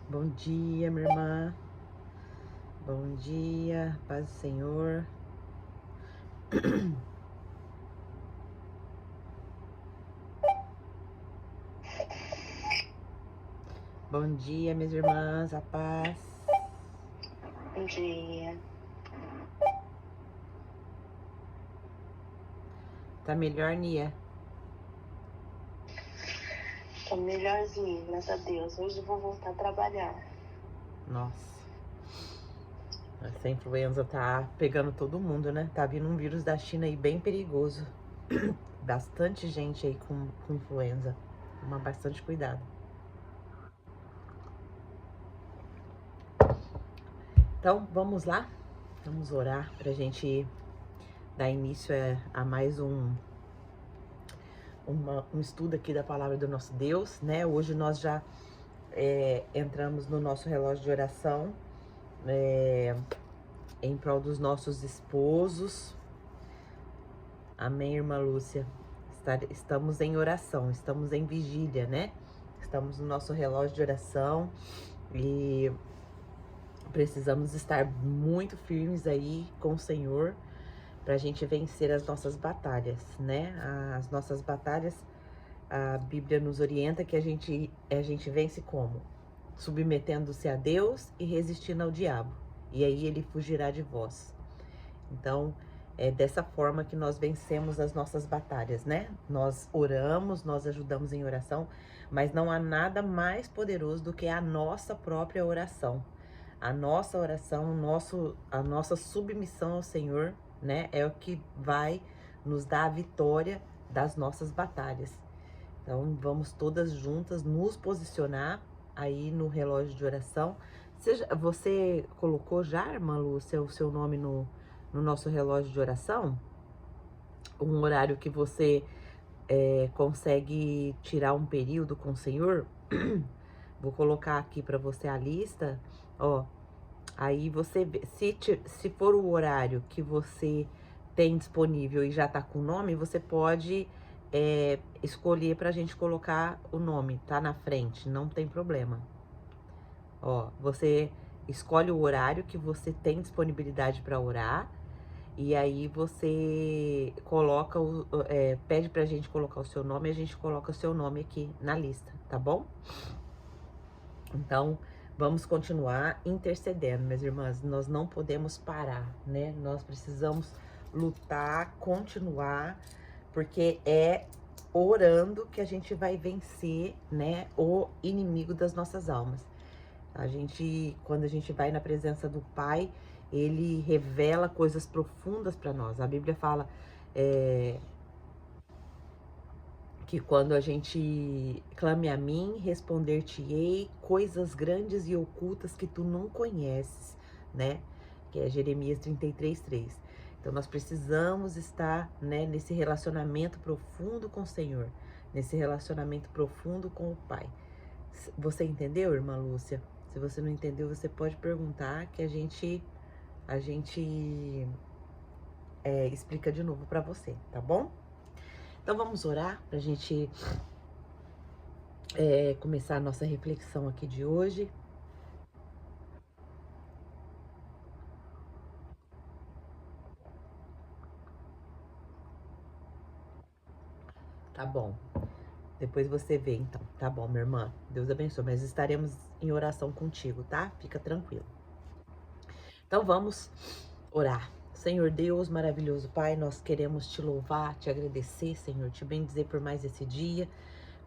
Bom dia, minha irmã. Bom dia, paz do Senhor. Bom dia, minhas irmãs, a paz. Bom dia. Tá melhor, Nia? Tô melhorzinho, graças a Deus. Hoje eu vou voltar a trabalhar. Nossa. Essa influenza tá pegando todo mundo, né? Tá vindo um vírus da China aí bem perigoso. Bastante gente aí com influenza. Tomar bastante cuidado. Então, vamos lá? Vamos orar pra gente dar início a mais um estudo aqui da palavra do nosso Deus, né? Hoje nós já entramos no nosso relógio de oração em prol dos nossos esposos. Amém, irmã Lúcia? Estamos em oração, estamos em vigília, né? Estamos no nosso relógio de oração e precisamos estar muito firmes aí com o Senhor para a gente vencer as nossas batalhas, né? As nossas batalhas, a Bíblia nos orienta que a gente vence como? Submetendo-se a Deus e resistindo ao diabo. E aí ele fugirá de vós. Então, é dessa forma que nós vencemos as nossas batalhas, né? Nós oramos, nós ajudamos em oração, mas não há nada mais poderoso do que a nossa própria oração. A nossa oração, a nossa submissão ao Senhor, né? É o que vai nos dar a vitória das nossas batalhas. Então, vamos todas juntas nos posicionar aí no relógio de oração. Você colocou já, irmã Lúcia, o seu nome no nosso relógio de oração? Um horário que você consegue tirar um período com o Senhor? Vou colocar aqui para você a lista, ó. Aí você, se for o horário que você tem disponível e já tá com o nome, você pode escolher pra gente colocar o nome, tá na frente, não tem problema. Ó, você escolhe o horário que você tem disponibilidade para orar e aí você coloca pede pra gente colocar o seu nome e a gente coloca o seu nome aqui na lista, tá bom? Então, vamos continuar intercedendo, minhas irmãs. Nós não podemos parar, né? Nós precisamos lutar, continuar, porque é orando que a gente vai vencer, né, o inimigo das nossas almas. Quando a gente vai na presença do Pai, ele revela coisas profundas para nós. A Bíblia fala que quando a gente clame a mim, responder-te-ei coisas grandes e ocultas que tu não conheces, né? Que é Jeremias 33:3. Então nós precisamos estar, né, nesse relacionamento profundo com o Senhor, nesse relacionamento profundo com o Pai. Você entendeu, irmã Lúcia? Se você não entendeu, você pode perguntar que a gente explica de novo para você, tá bom? Então vamos orar para a gente começar a nossa reflexão aqui de hoje. Tá bom. Depois você vê, então. Tá bom, minha irmã. Deus abençoe. Mas estaremos em oração contigo, tá? Fica tranquilo. Então vamos orar. Senhor Deus, maravilhoso Pai, nós queremos te louvar, te agradecer, Senhor, te bendizer por mais esse dia,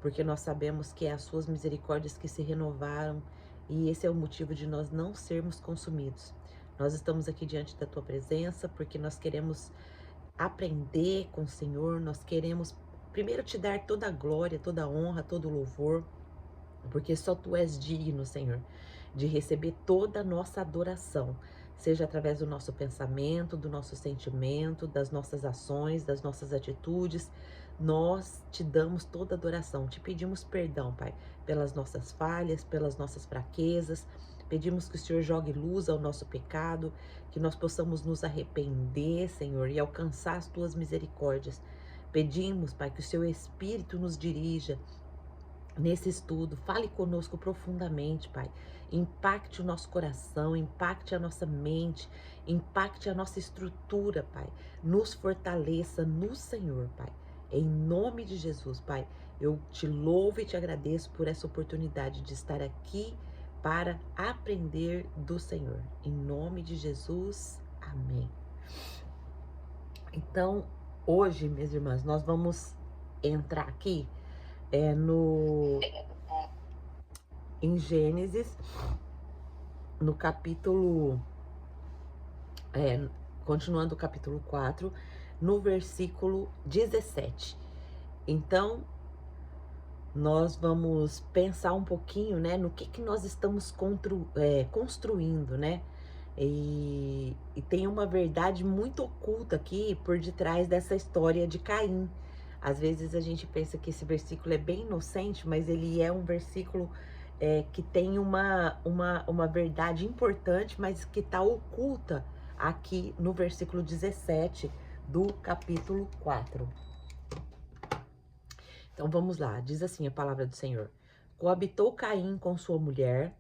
porque nós sabemos que é as suas misericórdias que se renovaram e esse é o motivo de nós não sermos consumidos. Nós estamos aqui diante da tua presença porque nós queremos aprender com o Senhor, nós queremos primeiro te dar toda a glória, toda a honra, todo o louvor, porque só tu és digno, Senhor, de receber toda a nossa adoração, seja através do nosso pensamento, do nosso sentimento, das nossas ações, das nossas atitudes. Nós te damos toda a adoração, te pedimos perdão, Pai, pelas nossas falhas, pelas nossas fraquezas. Pedimos que o Senhor jogue luz ao nosso pecado, que nós possamos nos arrepender, Senhor, e alcançar as tuas misericórdias. Pedimos, Pai, que o seu Espírito nos dirija nesse estudo. Fale conosco profundamente, Pai. Impacte o nosso coração, impacte a nossa mente, impacte a nossa estrutura, Pai. Nos fortaleça no Senhor, Pai. Em nome de Jesus, Pai, eu te louvo e te agradeço por essa oportunidade de estar aqui para aprender do Senhor. Em nome de Jesus, amém. Então, hoje, minhas irmãs, nós vamos entrar aqui em Gênesis, no capítulo, continuando o capítulo 4, no versículo 17. Então, nós vamos pensar um pouquinho, né, no que nós estamos construindo, né? E tem uma verdade muito oculta aqui por detrás dessa história de Caim. Às vezes a gente pensa que esse versículo é bem inocente, mas ele é um versículo que tem uma verdade importante, mas que está oculta aqui no versículo 17 do capítulo 4. Então vamos lá, diz assim a palavra do Senhor. Coabitou Caim com sua mulher,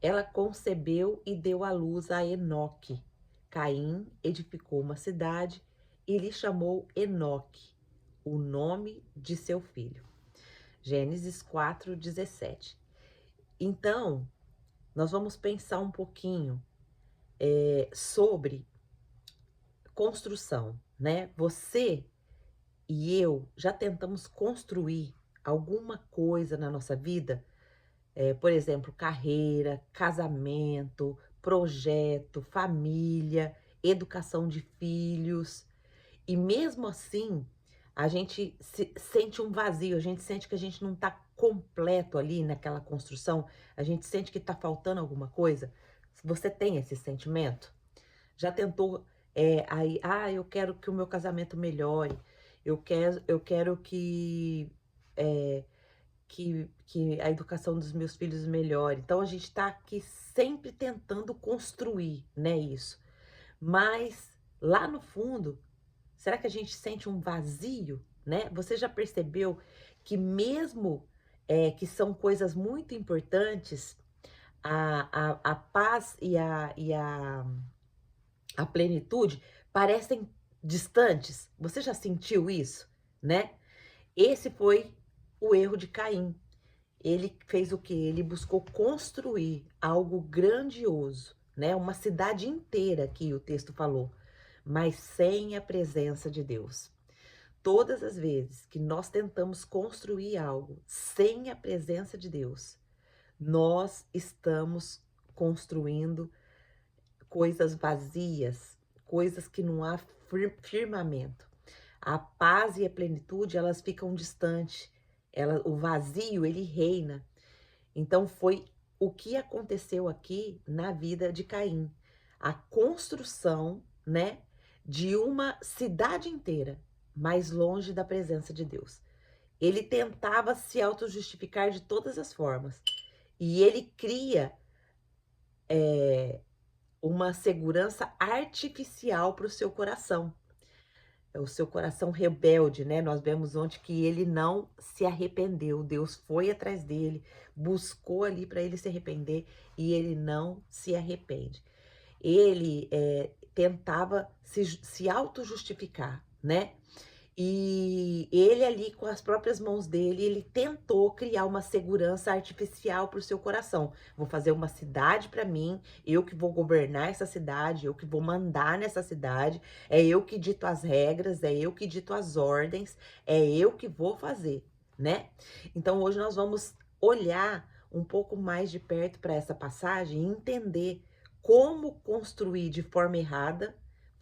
ela concebeu e deu à luz a Enoque. Caim edificou uma cidade e lhe chamou Enoque, o nome de seu filho. Gênesis 4:17. Então, nós vamos pensar um pouquinho sobre construção, né? Você e eu já tentamos construir alguma coisa na nossa vida, por exemplo, carreira, casamento, projeto, família, educação de filhos, e mesmo assim a gente sente um vazio, a gente sente que a gente não está completo ali naquela construção, a gente sente que está faltando alguma coisa. Você tem esse sentimento? Já tentou eu quero que o meu casamento melhore, eu quero que a educação dos meus filhos melhore. Então a gente está aqui sempre tentando construir, né, isso. Mas lá no fundo, será que a gente sente um vazio, né? Você já percebeu que mesmo que são coisas muito importantes, a paz a plenitude parecem distantes? Você já sentiu isso, né? Esse foi o erro de Caim. Ele fez o quê? Ele buscou construir algo grandioso, né? Uma cidade inteira, que o texto falou, mas sem a presença de Deus. Todas as vezes que nós tentamos construir algo sem a presença de Deus, nós estamos construindo coisas vazias, coisas que não há firmamento. A paz e a plenitude, elas ficam distantes. O vazio, ele reina. Então foi o que aconteceu aqui na vida de Caim. A construção, né, de uma cidade inteira, mais longe da presença de Deus. Ele tentava se auto-justificar de todas as formas. E ele cria uma segurança artificial para o seu coração. O seu coração rebelde, né? Nós vemos ontem que ele não se arrependeu. Deus foi atrás dele, buscou ali para ele se arrepender e ele não se arrepende. Ele tentava se auto-justificar, né? E ele ali, com as próprias mãos dele, ele tentou criar uma segurança artificial para o seu coração. Vou fazer uma cidade para mim, eu que vou governar essa cidade, eu que vou mandar nessa cidade, é eu que dito as regras, é eu que dito as ordens, é eu que vou fazer, né? Então hoje nós vamos olhar um pouco mais de perto para essa passagem e entender como construir de forma errada,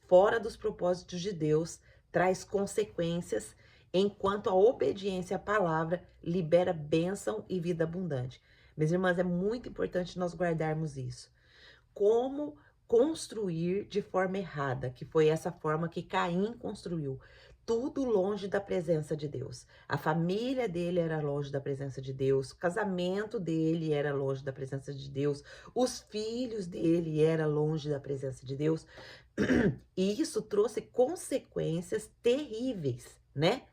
fora dos propósitos de Deus, traz consequências, enquanto a obediência à palavra libera bênção e vida abundante. Minhas irmãs, é muito importante nós guardarmos isso. Como construir de forma errada, que foi essa forma que Caim construiu. Tudo longe da presença de Deus. A família dele era longe da presença de Deus, o casamento dele era longe da presença de Deus, os filhos dele eram longe da presença de Deus. E isso trouxe consequências terríveis, né?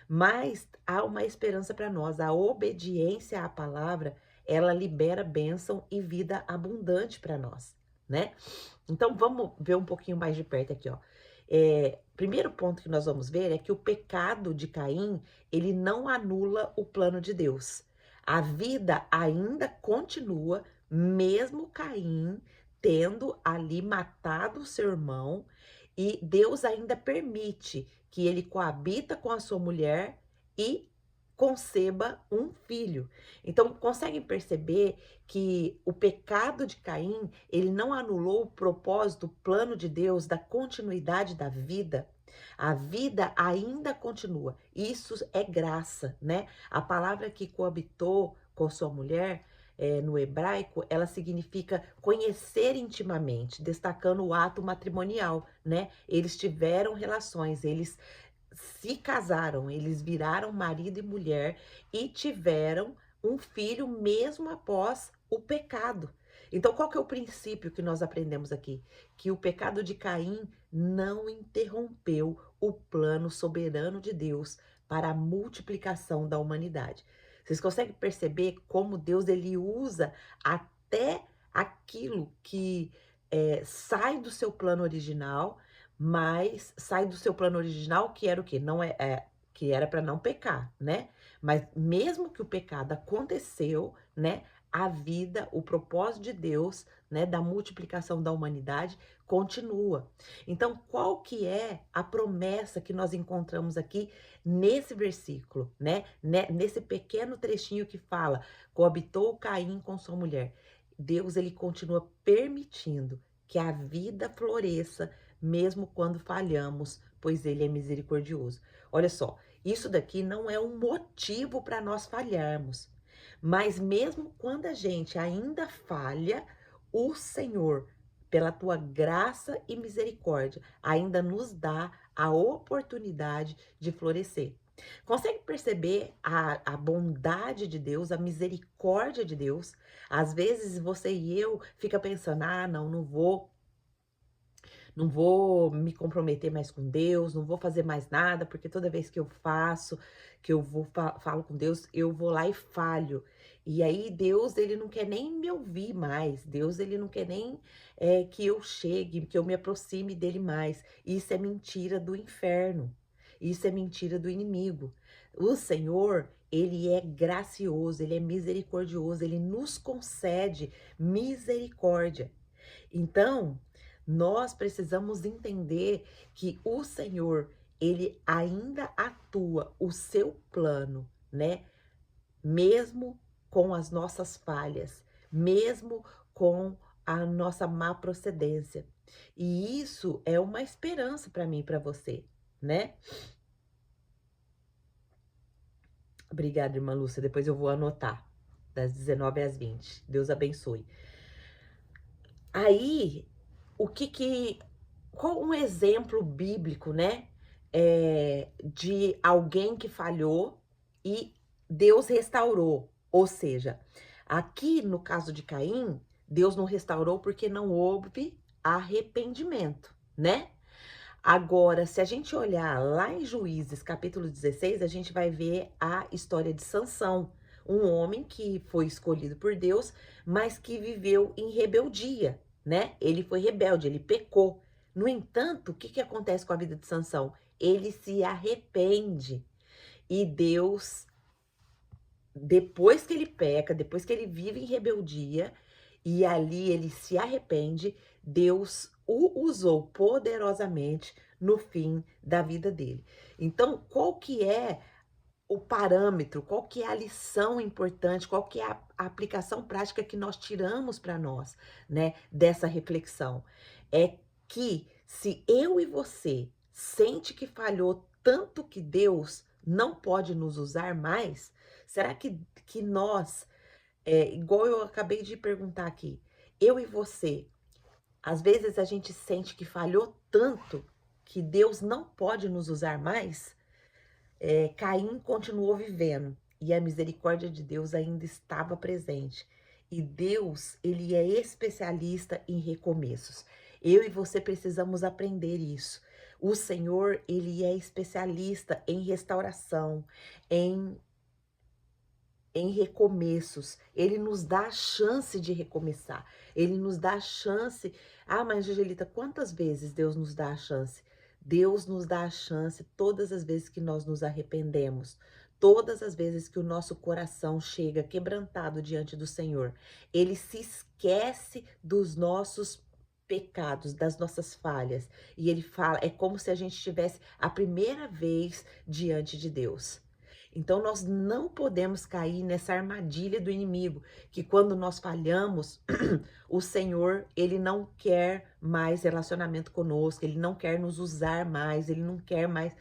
Mas há uma esperança para nós. A obediência à palavra, ela libera bênção e vida abundante para nós, né? Então vamos ver um pouquinho mais de perto aqui, ó. Primeiro ponto que nós vamos ver é que o pecado de Caim, ele não anula o plano de Deus. A vida ainda continua, mesmo Caim tendo ali matado o seu irmão, e Deus ainda permite que ele coabita com a sua mulher e conceba um filho. Então, conseguem perceber que o pecado de Caim, ele não anulou o propósito, o plano de Deus da continuidade da vida? A vida ainda continua. Isso é graça, né? A palavra que coabitou com sua mulher, no hebraico, ela significa conhecer intimamente, destacando o ato matrimonial, né? Eles tiveram relações, eles se casaram, eles viraram marido e mulher e tiveram um filho mesmo após o pecado. Então, qual que é o princípio que nós aprendemos aqui? Que o pecado de Caim não interrompeu o plano soberano de Deus para a multiplicação da humanidade. Vocês conseguem perceber como Deus ele usa até aquilo que sai do seu plano original, mas sai do seu plano original, que era o quê? Não que era para não pecar, né? Mas mesmo que o pecado aconteceu, né? A vida, o propósito de Deus, né, da multiplicação da humanidade continua. Então, qual que é a promessa que nós encontramos aqui nesse versículo, né? Nesse pequeno trechinho que fala: coabitou Caim com sua mulher. Deus ele continua permitindo que a vida floresça mesmo quando falhamos, pois ele é misericordioso. Olha só, isso daqui não é um motivo para nós falharmos, mas mesmo quando a gente ainda falha, o Senhor, pela tua graça e misericórdia, ainda nos dá a oportunidade de florescer. Consegue perceber a bondade de Deus, a misericórdia de Deus? Às vezes você e eu fica pensando, não vou me comprometer mais com Deus, não vou fazer mais nada, porque toda vez que eu faço, que eu vou falo com Deus, eu vou lá e falho. E aí Deus, ele não quer nem me ouvir mais. Deus, ele não quer nem que eu chegue, que eu me aproxime dele mais. Isso é mentira do inferno. Isso é mentira do inimigo. O Senhor, ele é gracioso, ele é misericordioso, ele nos concede misericórdia. Então, nós precisamos entender que o Senhor, ele ainda atua o seu plano, né? Mesmo com as nossas falhas, mesmo com a nossa má procedência. E isso é uma esperança para mim e para você, né? Obrigada, irmã Lúcia. Depois eu vou anotar, das 19 às 20. Deus abençoe. Aí, qual um exemplo bíblico, né? De alguém que falhou e Deus restaurou. Ou seja, aqui no caso de Caim, Deus não restaurou porque não houve arrependimento, né? Agora, se a gente olhar lá em Juízes, capítulo 16, a gente vai ver a história de Sansão, um homem que foi escolhido por Deus, mas que viveu em rebeldia, né? Ele foi rebelde, ele pecou. No entanto, o que acontece com a vida de Sansão? Ele se arrepende e Deus, depois que ele peca, depois que ele vive em rebeldia e ali ele se arrepende, Deus o usou poderosamente no fim da vida dele. Então, qual que é o parâmetro, qual que é a lição importante, qual que é a aplicação prática que nós tiramos para nós, né, dessa reflexão? É que se eu e você sente que falhou tanto que Deus não pode nos usar mais, será que nós, igual eu acabei de perguntar aqui, eu e você, às vezes a gente sente que falhou tanto que Deus não pode nos usar mais? Caim continuou vivendo e a misericórdia de Deus ainda estava presente. E Deus, ele é especialista em recomeços. Eu e você precisamos aprender isso. O Senhor, ele é especialista em restauração, em recomeços. Ele nos dá a chance de recomeçar. Ele nos dá a chance. Ah, mas Angelita, quantas vezes Deus nos dá a chance? Deus nos dá a chance todas as vezes que nós nos arrependemos. Todas as vezes que o nosso coração chega quebrantado diante do Senhor. Ele se esquece dos nossos pecados, das nossas falhas. E ele fala, é como se a gente estivesse a primeira vez diante de Deus. Então nós não podemos cair nessa armadilha do inimigo, que quando nós falhamos, o Senhor, ele não quer mais relacionamento conosco, ele não quer nos usar mais, ele não quer mais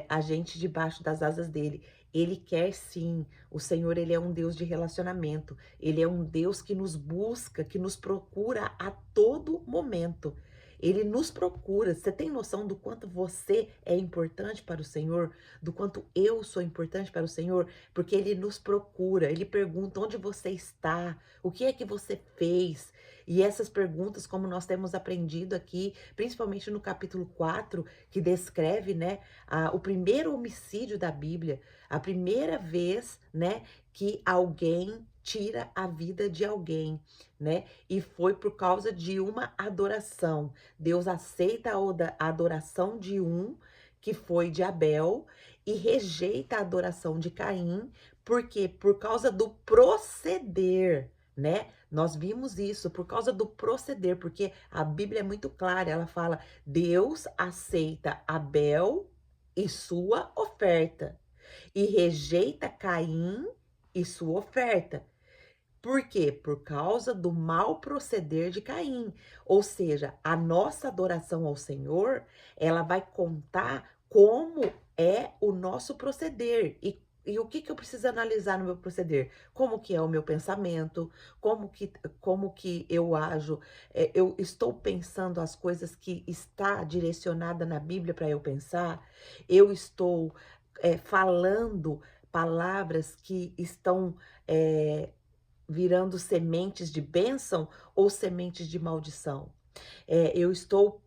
a gente debaixo das asas dele. Ele quer sim, o Senhor, ele é um Deus de relacionamento, ele é um Deus que nos busca, que nos procura a todo momento. Ele nos procura. Você tem noção do quanto você é importante para o Senhor? Do quanto eu sou importante para o Senhor? Porque Ele nos procura, Ele pergunta onde você está, o que é que você fez? E essas perguntas, como nós temos aprendido aqui, principalmente no capítulo 4, que descreve, né, o primeiro homicídio da Bíblia, a primeira vez, né, que alguém tira a vida de alguém, né? E foi por causa de uma adoração. Deus aceita a adoração de um, que foi de Abel, e rejeita a adoração de Caim, porque por causa do proceder, né? Nós vimos isso por causa do proceder, porque a Bíblia é muito clara, ela fala: Deus aceita Abel e sua oferta, e rejeita Caim e sua oferta. Por quê? Por causa do mau proceder de Caim. Ou seja, a nossa adoração ao Senhor, ela vai contar como é o nosso proceder. E o que que eu preciso analisar no meu proceder? Como que é o meu pensamento? Como que eu ajo? Eu estou pensando as coisas que está direcionada na Bíblia para eu pensar? Eu estou falando palavras que estão virando sementes de bênção ou sementes de maldição? Eu estou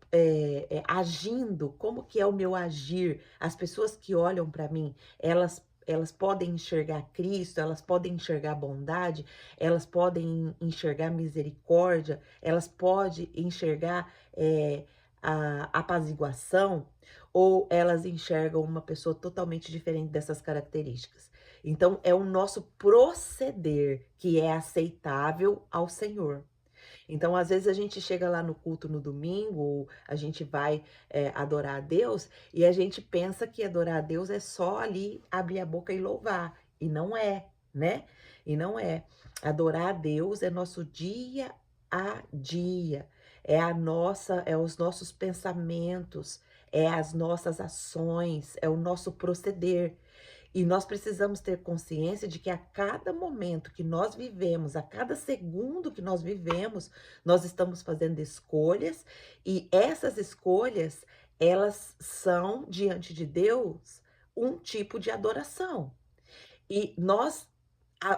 agindo, como que é o meu agir? As pessoas que olham para mim, elas podem enxergar Cristo, elas podem enxergar bondade, elas podem enxergar misericórdia, elas podem enxergar a apaziguação, ou elas enxergam uma pessoa totalmente diferente dessas características. Então, é o nosso proceder que é aceitável ao Senhor. Então, às vezes a gente chega lá no culto no domingo, ou a gente vai adorar a Deus, e a gente pensa que adorar a Deus é só ali abrir a boca e louvar. E não é, né? E não é. Adorar a Deus é nosso dia a dia. É os nossos pensamentos, é as nossas ações, é o nosso proceder. E nós precisamos ter consciência de que a cada momento que nós vivemos, a cada segundo que nós vivemos, nós estamos fazendo escolhas, e essas escolhas, elas são, diante de Deus, um tipo de adoração. E nós,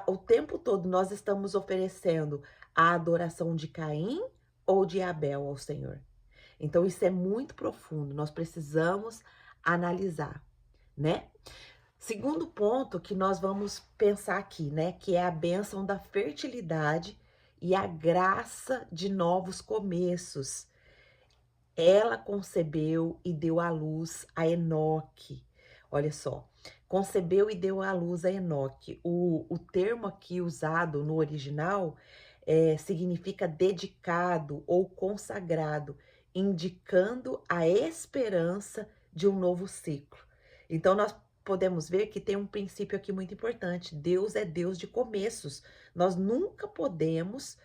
o tempo todo, nós estamos oferecendo a adoração de Caim ou de Abel ao Senhor. Então, isso é muito profundo, nós precisamos analisar, né? Segundo ponto que nós vamos pensar aqui, né, que é a bênção da fertilidade e a graça de novos começos. Ela concebeu e deu à luz a Enoque. Olha só, concebeu e deu à luz a Enoque. O termo aqui usado no original significa dedicado ou consagrado, indicando a esperança de um novo ciclo. Então, nós podemos ver que tem um princípio aqui muito importante. Deus é Deus de começos. Nós nunca podemos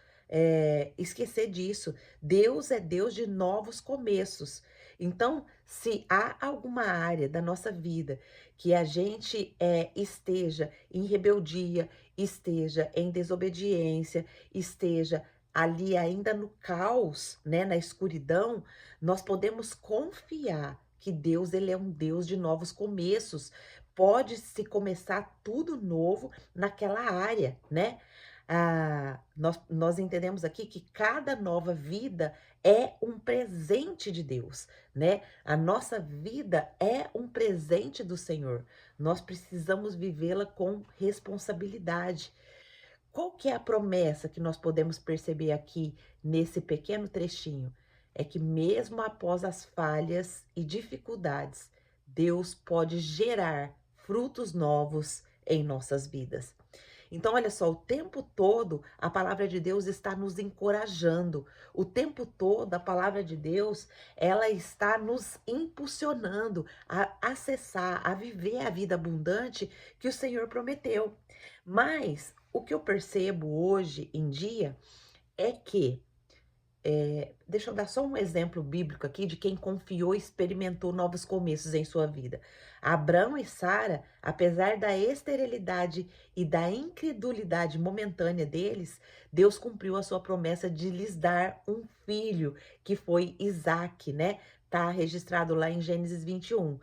esquecer disso. Deus é Deus de novos começos. Então, se há alguma área da nossa vida que a gente esteja em rebeldia, esteja em desobediência, esteja ali ainda no caos, né, na escuridão, nós podemos confiar que Deus, ele é um Deus de novos começos. Pode se começar tudo novo naquela área, né? nós entendemos aqui que cada nova vida é um presente de Deus, né? A nossa vida é um presente do Senhor. Nós precisamos vivê-la com responsabilidade. Qual que é a promessa que nós podemos perceber aqui nesse pequeno trechinho? É que mesmo após as falhas e dificuldades, Deus pode gerar frutos novos em nossas vidas. Então, olha só, o tempo todo a palavra de Deus está nos encorajando. O tempo todo a palavra de Deus, ela está nos impulsionando a acessar, a viver a vida abundante que o Senhor prometeu. Mas o que eu percebo hoje em dia é que deixa eu dar só um exemplo bíblico aqui de quem confiou e experimentou novos começos em sua vida. Abrão e Sara, apesar da esterilidade e da incredulidade momentânea deles, Deus cumpriu a sua promessa de lhes dar um filho, que foi Isaque, né? Tá registrado lá em Gênesis 21.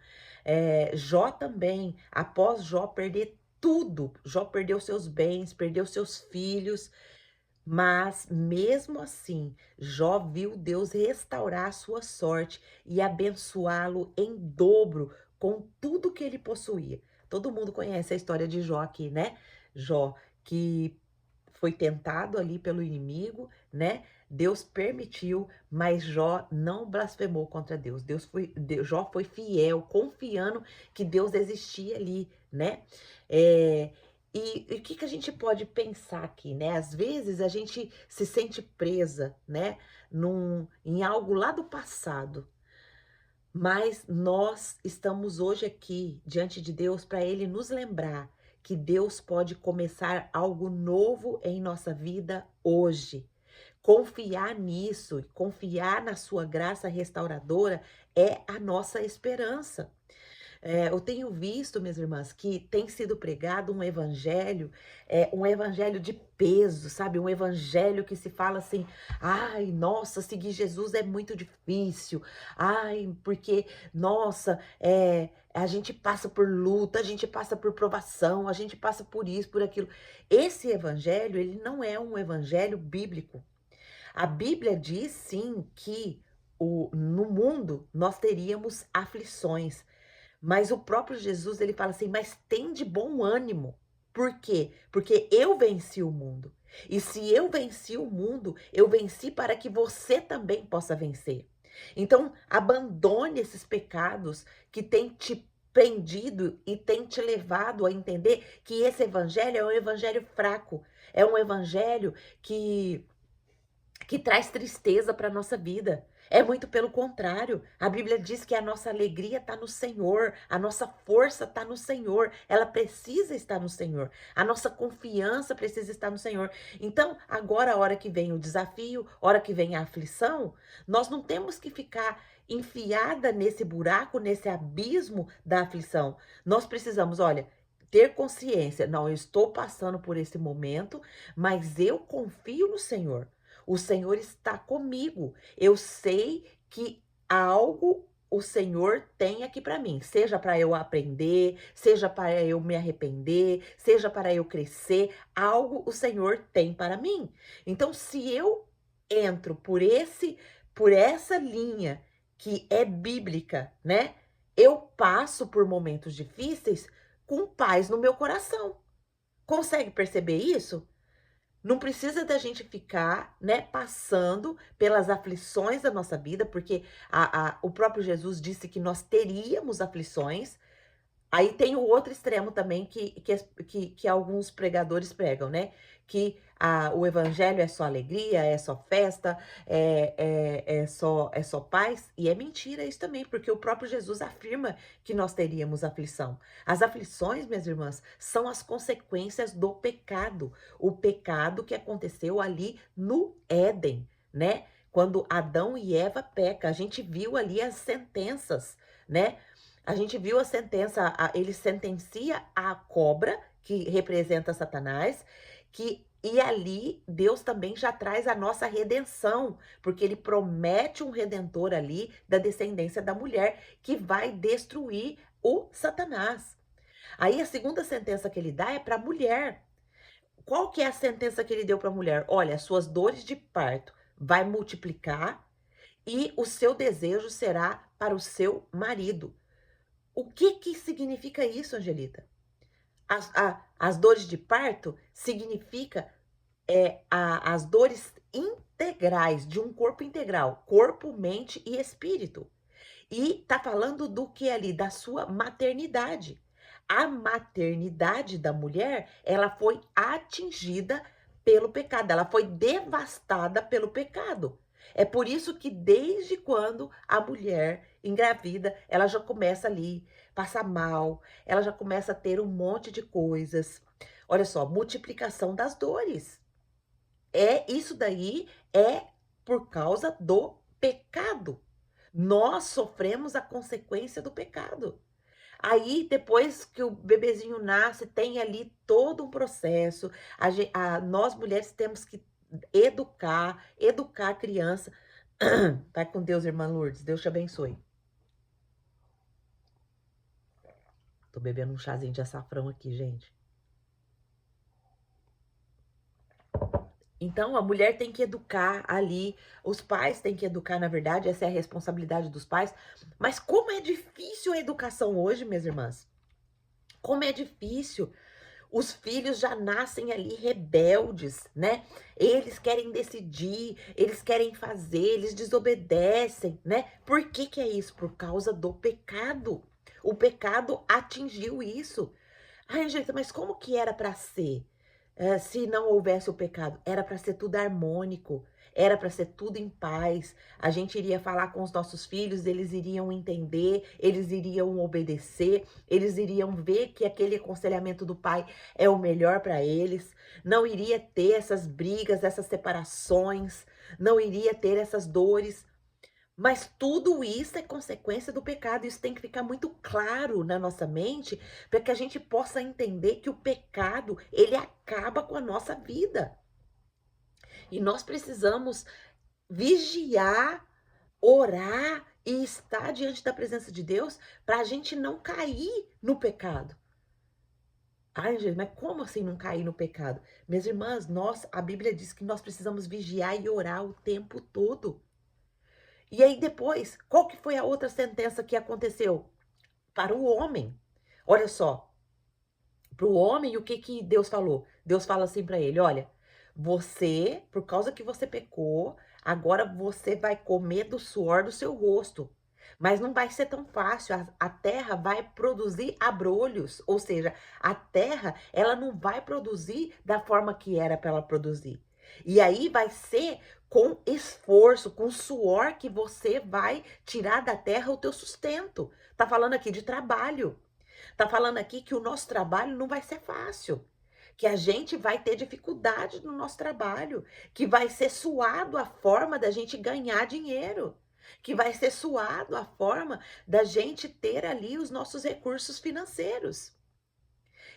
Jó também, após Jó perder tudo, Jó perdeu seus bens, perdeu seus filhos, mas, mesmo assim, Jó viu Deus restaurar a sua sorte e abençoá-lo em dobro com tudo que ele possuía. Todo mundo conhece a história de Jó aqui, né? Jó, que foi tentado ali pelo inimigo, né? Deus permitiu, mas Jó não blasfemou contra Deus. Jó foi fiel, confiando que Deus existia ali, né? E o que que a gente pode pensar aqui, né? Às vezes a gente se sente presa, né? Em algo lá do passado. Mas nós estamos hoje aqui diante de Deus para Ele nos lembrar que Deus pode começar algo novo em nossa vida hoje. Confiar nisso, confiar na sua graça restauradora é a nossa esperança. Eu tenho visto, minhas irmãs, que tem sido pregado um evangelho de peso, sabe? Um evangelho que se fala assim: ai, nossa, seguir Jesus é muito difícil. Ai, porque, nossa, a gente passa por luta, a gente passa por provação, a gente passa por isso, por aquilo. Esse evangelho, ele não é um evangelho bíblico. A Bíblia diz sim que no mundo nós teríamos aflições. Mas o próprio Jesus, ele fala assim: mas tem de bom ânimo. Por quê? Porque eu venci o mundo. E se eu venci o mundo, eu venci para que você também possa vencer. Então, abandone esses pecados que têm te prendido e têm te levado a entender que esse evangelho é um evangelho fraco. É um evangelho que traz tristeza para a nossa vida. É muito pelo contrário. A Bíblia diz que a nossa alegria está no Senhor, a nossa força está no Senhor, ela precisa estar no Senhor, a nossa confiança precisa estar no Senhor. Então, agora, a hora que vem o desafio, a hora que vem a aflição, nós não temos que ficar enfiada nesse buraco, nesse abismo da aflição. Nós precisamos, olha, ter consciência. Não, eu estou passando por esse momento, mas eu confio no Senhor. O Senhor está comigo. Eu sei que algo o Senhor tem aqui para mim, seja para eu aprender, seja para eu me arrepender, seja para eu crescer, algo o Senhor tem para mim. Então, se eu entro por essa linha que é bíblica, né? Eu passo por momentos difíceis com paz no meu coração. Consegue perceber isso? Não precisa da gente ficar, né, passando pelas aflições da nossa vida, porque o próprio Jesus disse que nós teríamos aflições. Aí tem o outro extremo também que alguns pregadores pregam, né? Que o evangelho é só alegria, é só festa, é só paz. E é mentira isso também, porque o próprio Jesus afirma que nós teríamos aflição. As aflições, minhas irmãs, são as consequências do pecado. O pecado que aconteceu ali no Éden, né? Quando Adão e Eva pecam, a gente viu ali as sentenças, né? A gente viu a sentença, ele sentencia a cobra, que representa Satanás, e ali Deus também já traz a nossa redenção, porque ele promete um redentor ali da descendência da mulher que vai destruir o Satanás. Aí a segunda sentença que ele dá é para a mulher. qual que é a sentença que ele deu para a mulher? Olha, as suas dores de parto vai multiplicar e o seu desejo será para o seu marido. O que que significa isso, Angelita? As dores de parto significa as dores integrais de um corpo integral, corpo, mente e espírito. E tá falando do que ali? Da sua maternidade. A maternidade da mulher, ela foi atingida pelo pecado, ela foi devastada pelo pecado. É por isso que desde quando a mulher engravida, ela já começa ali, passar mal, ela já começa a ter um monte de coisas. Olha só, multiplicação das dores. Isso daí é por causa do pecado. Nós sofremos a consequência do pecado. Aí, depois que o bebezinho nasce, tem ali todo um processo. Nós mulheres temos que educar a criança. Vai com Deus, irmã Lourdes. Deus te abençoe. Tô bebendo um chazinho de açafrão aqui, gente. Então, a mulher tem que educar ali, os pais têm que educar, na verdade, essa é a responsabilidade dos pais. Mas como é difícil a educação hoje, minhas irmãs. Como é difícil. Os filhos já nascem ali rebeldes, né? Eles querem decidir, eles querem fazer, eles desobedecem, né? Por que que é isso? Por causa do pecado. O pecado atingiu isso. Ai, Angelita, mas como que era para ser? Se não houvesse o pecado, era para ser tudo harmônico, era para ser tudo em paz. A gente iria falar com os nossos filhos, eles iriam entender, eles iriam obedecer, eles iriam ver que aquele aconselhamento do pai é o melhor para eles. Não iria ter essas brigas, essas separações, não iria ter essas dores. Mas tudo isso é consequência do pecado. Isso tem que ficar muito claro na nossa mente para que a gente possa entender que o pecado, ele acaba com a nossa vida. E nós precisamos vigiar, orar e estar diante da presença de Deus para a gente não cair no pecado. Ai, gente, mas como assim não cair no pecado? Minhas irmãs, a Bíblia diz que nós precisamos vigiar e orar o tempo todo. E aí depois, qual que foi a outra sentença que aconteceu? Para o homem. Olha só, para o homem, o que que Deus falou? Deus fala assim para ele, olha, você, por causa que você pecou, agora você vai comer do suor do seu rosto. Mas não vai ser tão fácil, a terra vai produzir abrolhos, ou seja, a terra, ela não vai produzir da forma que era para ela produzir. E aí vai ser com esforço, com suor que você vai tirar da terra o teu sustento. Tá falando aqui de trabalho. Tá falando aqui que o nosso trabalho não vai ser fácil, que a gente vai ter dificuldade no nosso trabalho, que vai ser suado a forma da gente ganhar dinheiro, que vai ser suado a forma da gente ter ali os nossos recursos financeiros.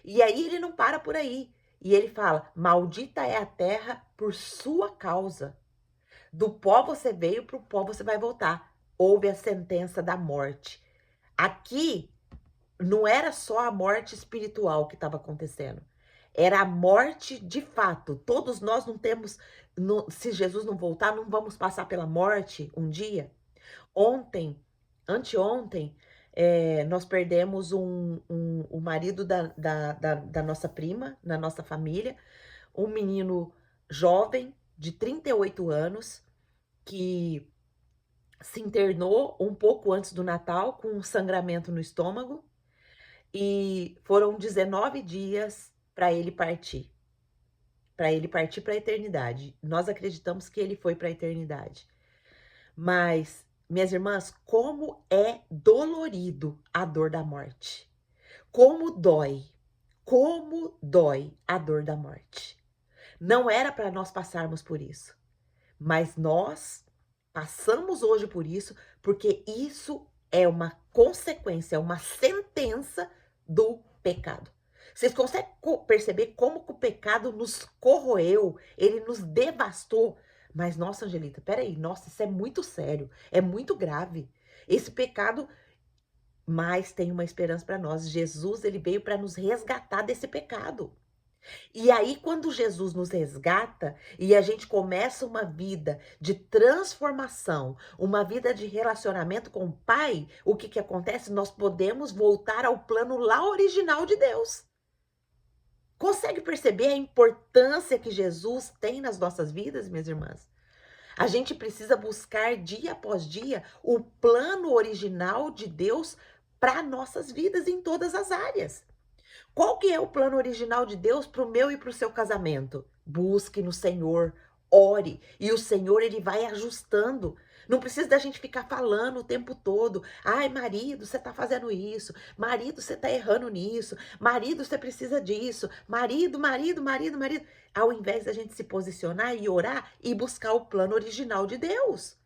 E aí ele não para por aí. E ele fala: maldita é a terra por sua causa. Do pó você veio, para o pó você vai voltar. Houve a sentença da morte. Aqui não era só a morte espiritual que estava acontecendo. Era a morte de fato. Todos nós não temos, se Jesus não voltar, não vamos passar pela morte um dia. Anteontem, nós perdemos o marido da nossa prima, na nossa família, um menino jovem de 38 anos, que se internou um pouco antes do Natal com um sangramento no estômago. E foram 19 dias para ele partir. Para ele partir para a eternidade. Nós acreditamos que ele foi para a eternidade. Mas, minhas irmãs, como é dolorido a dor da morte. Como dói. Como dói a dor da morte. Não era para nós passarmos por isso. Mas nós passamos hoje por isso, porque isso é uma consequência, é uma sentença do pecado. Vocês conseguem perceber como que o pecado nos corroeu, ele nos devastou? Mas, nossa, Angelita, peraí, nossa, isso é muito sério, é muito grave. Esse pecado, mas tem uma esperança para nós. Jesus, ele veio para nos resgatar desse pecado. E aí, quando Jesus nos resgata e a gente começa uma vida de transformação, uma vida de relacionamento com o Pai, o que que acontece? Nós podemos voltar ao plano lá original de Deus. Consegue perceber a importância que Jesus tem nas nossas vidas, minhas irmãs? A gente precisa buscar dia após dia o plano original de Deus para nossas vidas em todas as áreas. Qual que é o plano original de Deus para o meu e para o seu casamento? Busque no Senhor, ore, e o Senhor ele vai ajustando. Não precisa da gente ficar falando o tempo todo. Ai, marido, você tá fazendo isso. Marido, você tá errando nisso. Marido, você precisa disso. Marido, marido, marido, marido. Ao invés da gente se posicionar e orar e buscar o plano original de Deus.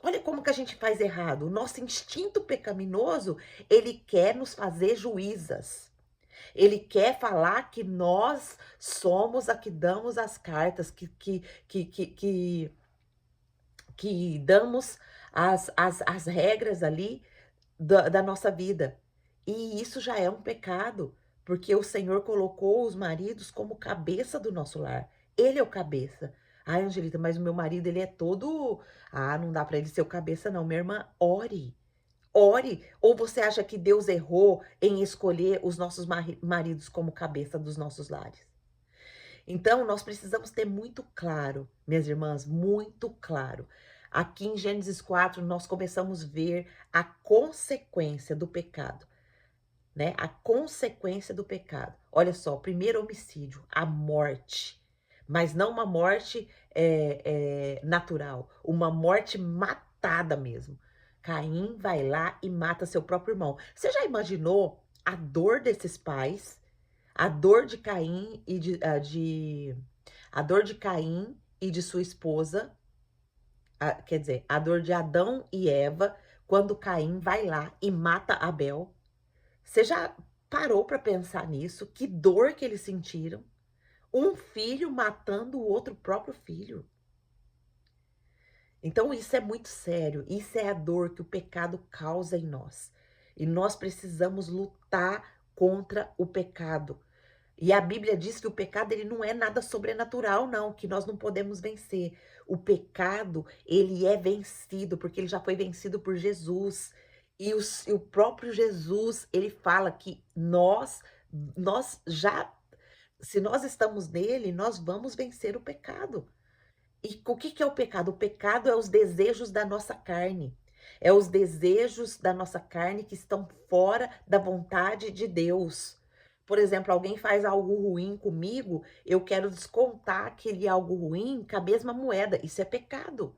Olha como que a gente faz errado. O nosso instinto pecaminoso, ele quer nos fazer juízas. Ele quer falar que nós somos a que damos as cartas, que damos as regras ali da nossa vida. E isso já é um pecado, porque o Senhor colocou os maridos como cabeça do nosso lar. Ele é o cabeça. Ai, Angelita, mas o meu marido, ele é todo. Ah, não dá para ele ser o cabeça, não. Minha irmã, ore. Ore. Ou você acha que Deus errou em escolher os nossos maridos como cabeça dos nossos lares? Então, nós precisamos ter muito claro, minhas irmãs, muito claro. Aqui em Gênesis 4, nós começamos a ver a consequência do pecado, né? A consequência do pecado. Olha só, primeiro homicídio, a morte. Mas não uma morte natural, uma morte matada mesmo. Caim vai lá e mata seu próprio irmão. Você já imaginou a dor desses pais? A dor de Caim e a dor de Caim e de sua esposa, quer dizer, a dor de Adão e Eva quando Caim vai lá e mata Abel. Você já parou para pensar nisso? Que dor que eles sentiram? Um filho matando o outro próprio filho. Então isso é muito sério. Isso é a dor que o pecado causa em nós. E nós precisamos lutar contra o pecado. E a Bíblia diz que o pecado ele não é nada sobrenatural, não, que nós não podemos vencer. O pecado, ele é vencido, porque ele já foi vencido por Jesus. E o próprio Jesus, ele fala que nós já, se nós estamos nele, nós vamos vencer o pecado. E o que que é o pecado? O pecado é os desejos da nossa carne. É os desejos da nossa carne que estão fora da vontade de Deus. Por exemplo, alguém faz algo ruim comigo, eu quero descontar aquele algo ruim com a mesma moeda. Isso é pecado.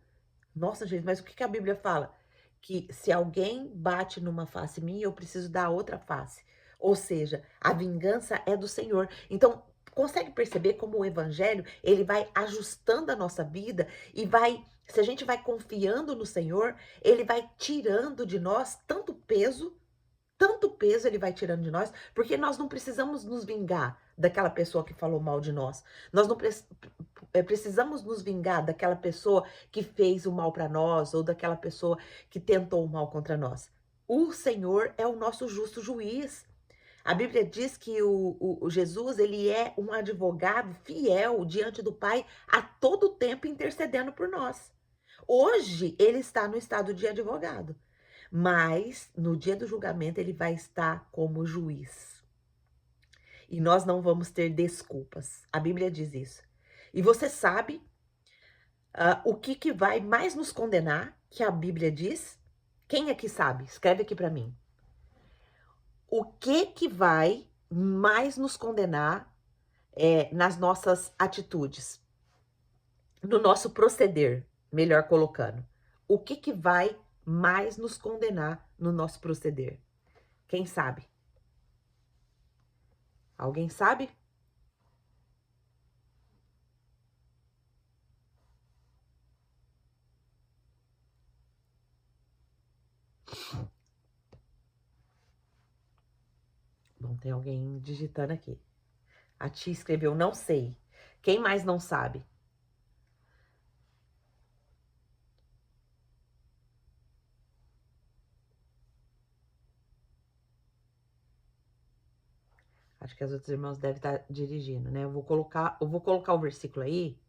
Nossa, gente, mas o que que a Bíblia fala? Que se alguém bate numa face minha, eu preciso dar outra face. Ou seja, a vingança é do Senhor. Então, consegue perceber como o evangelho, ele vai ajustando a nossa vida e vai, se a gente vai confiando no Senhor, ele vai tirando de nós tanto peso ele vai tirando de nós, porque nós não precisamos nos vingar daquela pessoa que falou mal de nós. Nós não precisamos nos vingar daquela pessoa que fez o mal para nós ou daquela pessoa que tentou o mal contra nós. O Senhor é o nosso justo juiz. A Bíblia diz que o Jesus ele é um advogado fiel diante do Pai a todo tempo intercedendo por nós. Hoje ele está no estado de advogado, mas no dia do julgamento ele vai estar como juiz. E nós não vamos ter desculpas. A Bíblia diz isso. E você sabe o que vai mais nos condenar, que a Bíblia diz? Quem aqui sabe? Escreve aqui para mim. O que vai mais nos condenar nas nossas atitudes, no nosso proceder, melhor colocando? O que vai mais nos condenar no nosso proceder? Quem sabe? Alguém sabe? Bom, tem alguém digitando aqui. A tia escreveu, não sei. Quem mais não sabe? Acho que as outras irmãs devem estar dirigindo, né? Eu vou colocar o versículo aí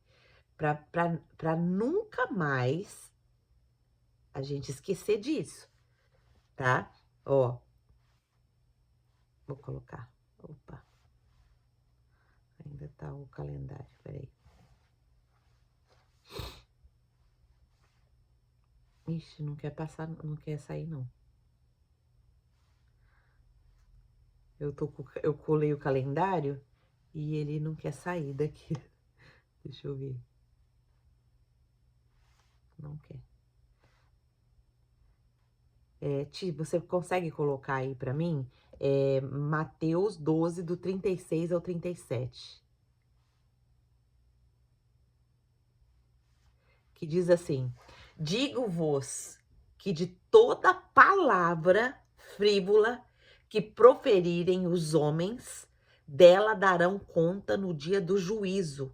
para nunca mais a gente esquecer disso, tá? Ó, vou colocar. Opa, ainda tá o calendário, peraí. Ixi, não quer passar, não quer sair, não. Eu colei o calendário e ele não quer sair daqui. Deixa eu ver. Não quer. Ti, você consegue colocar aí pra mim? Mateus 12, do 36 ao 37. Que diz assim: digo-vos que de toda palavra frívola que proferirem os homens, dela darão conta no dia do juízo,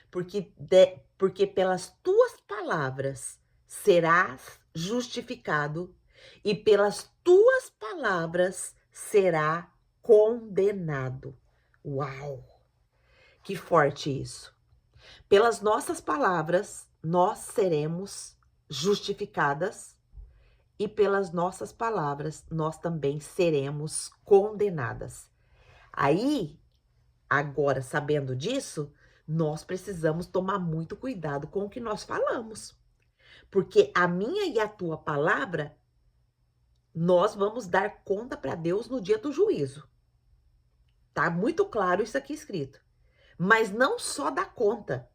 porque pelas tuas palavras serás justificado e pelas tuas palavras será condenado. Uau! Que forte isso! Pelas nossas palavras, nós seremos justificadas e pelas nossas palavras, nós também seremos condenadas. Aí, agora, sabendo disso, nós precisamos tomar muito cuidado com o que nós falamos. Porque a minha e a tua palavra, nós vamos dar conta para Deus no dia do juízo. Tá muito claro isso aqui escrito. Mas não só dar conta.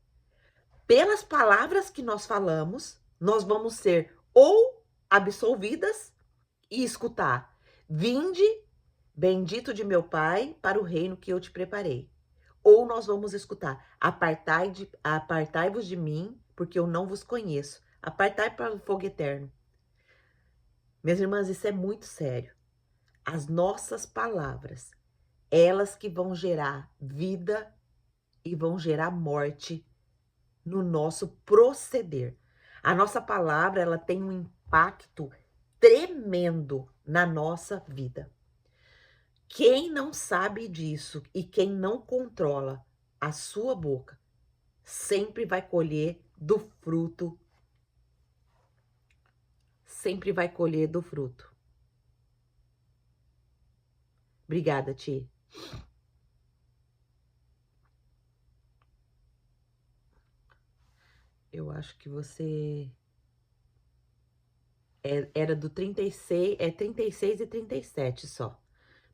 Pelas palavras que nós falamos, nós vamos ser ou absolvidas e escutar: vinde, bendito de meu Pai, para o reino que eu te preparei. Ou nós vamos escutar: apartai-vos de mim, porque eu não vos conheço. Apartai para o fogo eterno. Minhas irmãs, isso é muito sério. As nossas palavras, elas que vão gerar vida e vão gerar morte no nosso proceder. A nossa palavra, ela tem um impacto tremendo na nossa vida. Quem não sabe disso e quem não controla a sua boca, sempre vai colher do fruto. Sempre vai colher do fruto. Obrigada, Ti. Eu acho que você era do 36, 36 e 37 só.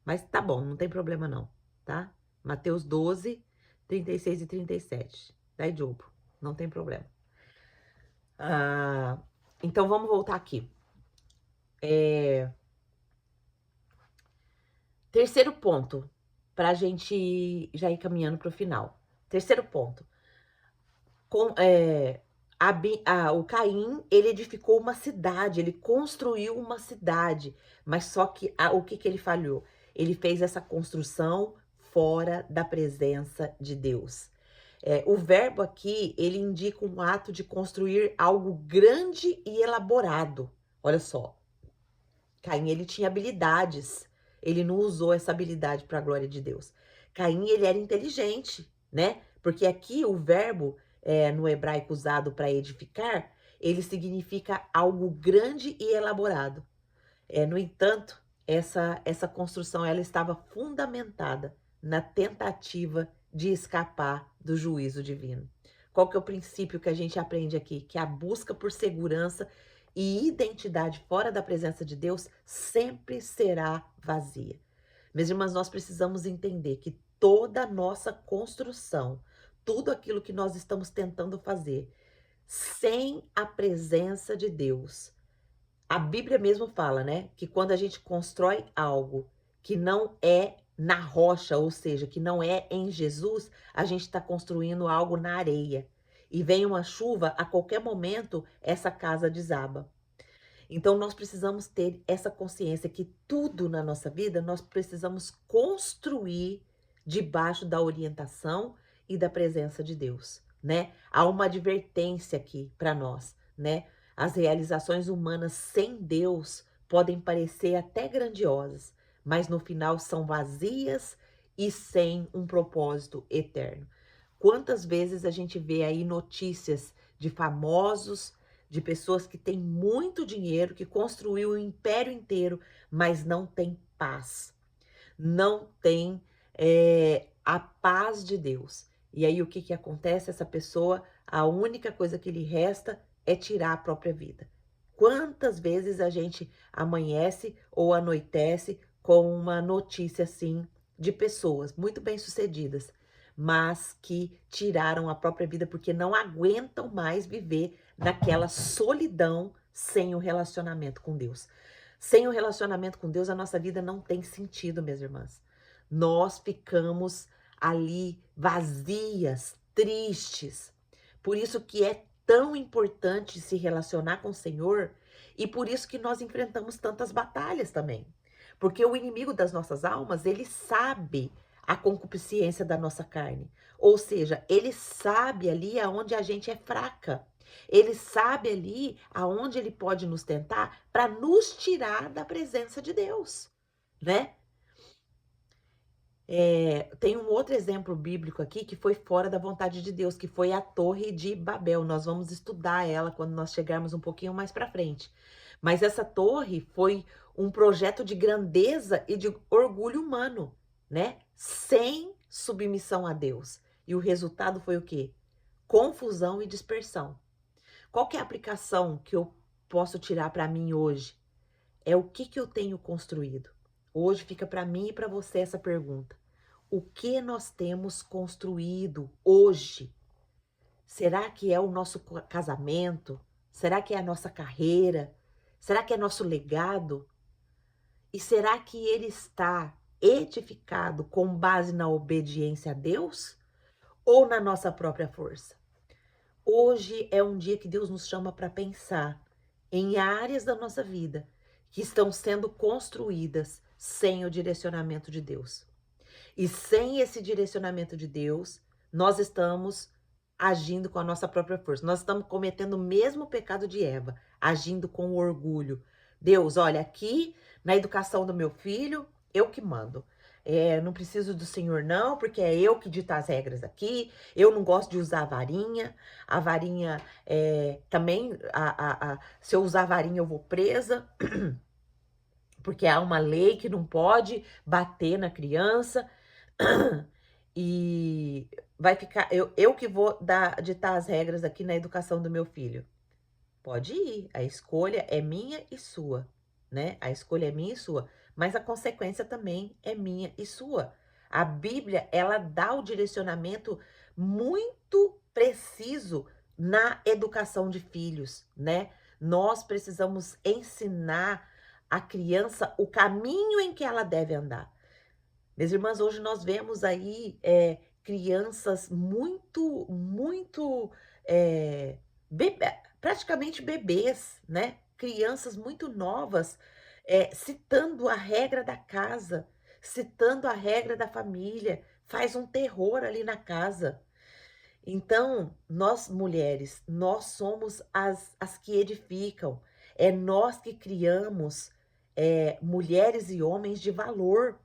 Mas tá bom, não tem problema não, tá? Mateus 12, 36 e 37. Dai Jobo, não tem problema. Então vamos voltar aqui. Terceiro ponto, pra gente já ir caminhando pro final. Terceiro ponto. O Caim, ele edificou uma cidade, ele construiu uma cidade, mas só que o que ele falhou? Ele fez essa construção fora da presença de Deus. O verbo aqui, ele indica um ato de construir algo grande e elaborado. Olha só, Caim, ele tinha habilidades, ele não usou essa habilidade para a glória de Deus. Caim, ele era inteligente, né? Porque aqui o verbo no hebraico usado para edificar, ele significa algo grande e elaborado. No entanto, essa construção ela estava fundamentada na tentativa de escapar do juízo divino. Qual que é o princípio que a gente aprende aqui? Que a busca por segurança e identidade fora da presença de Deus sempre será vazia. Minhas irmãs, nós precisamos entender que toda a nossa construção, tudo aquilo que nós estamos tentando fazer, sem a presença de Deus, a Bíblia mesmo fala, né, que quando a gente constrói algo que não é na rocha, ou seja, que não é em Jesus, a gente está construindo algo na areia. E vem uma chuva, a qualquer momento, essa casa desaba. Então, nós precisamos ter essa consciência que tudo na nossa vida, nós precisamos construir debaixo da orientação e da presença de Deus, né? Há uma advertência aqui para nós, né? As realizações humanas sem Deus podem parecer até grandiosas, mas no final são vazias e sem um propósito eterno. Quantas vezes a gente vê aí notícias de famosos, de pessoas que têm muito dinheiro, que construiu o império inteiro, mas não tem paz, não tem a paz de Deus. E aí o que que acontece? Essa pessoa, a única coisa que lhe resta é tirar a própria vida. Quantas vezes a gente amanhece ou anoitece com uma notícia assim de pessoas muito bem-sucedidas, mas que tiraram a própria vida porque não aguentam mais viver naquela solidão sem o relacionamento com Deus. Sem o relacionamento com Deus, a nossa vida não tem sentido, minhas irmãs. Nós ficamos ali vazias, tristes. Por isso que é tão importante se relacionar com o Senhor e por isso que nós enfrentamos tantas batalhas também. Porque o inimigo das nossas almas, ele sabe a concupiscência da nossa carne. Ou seja, ele sabe ali aonde a gente é fraca. Ele sabe ali aonde ele pode nos tentar para nos tirar da presença de Deus, né? Tem um outro exemplo bíblico aqui que foi fora da vontade de Deus, que foi a Torre de Babel. Nós vamos estudar ela quando nós chegarmos um pouquinho mais para frente. Mas essa torre foi um projeto de grandeza e de orgulho humano, né? Sem submissão a Deus. E o resultado foi o quê? Confusão e dispersão. Qual que é a aplicação que eu posso tirar para mim hoje? É o que eu tenho construído. Hoje fica para mim e para você essa pergunta. O que nós temos construído hoje? Será que é o nosso casamento? Será que é a nossa carreira? Será que é nosso legado? E será que ele está edificado com base na obediência a Deus ou na nossa própria força? Hoje é um dia que Deus nos chama para pensar em áreas da nossa vida que estão sendo construídas sem o direcionamento de Deus. E sem esse direcionamento de Deus, nós estamos agindo com a nossa própria força. Nós estamos cometendo o mesmo pecado de Eva, agindo com orgulho. Deus, olha, aqui na educação do meu filho, eu que mando. Não preciso do Senhor não, porque é eu que dito as regras aqui. Eu não gosto de usar a varinha. A varinha também, se eu usar a varinha eu vou presa. Porque há uma lei que não pode bater na criança. E vai ficar, eu que vou ditar as regras aqui na educação do meu filho. Pode ir, a escolha é minha e sua, né? A escolha é minha e sua, mas a consequência também é minha e sua. A Bíblia, ela dá o direcionamento muito preciso na educação de filhos, né? Nós precisamos ensinar a criança o caminho em que ela deve andar. Minhas irmãs, hoje nós vemos aí crianças muito, praticamente bebês, né? Crianças muito novas, citando a regra da casa, citando a regra da família, faz um terror ali na casa. Então, nós mulheres, nós somos as que edificam, é nós que criamos mulheres e homens de valor.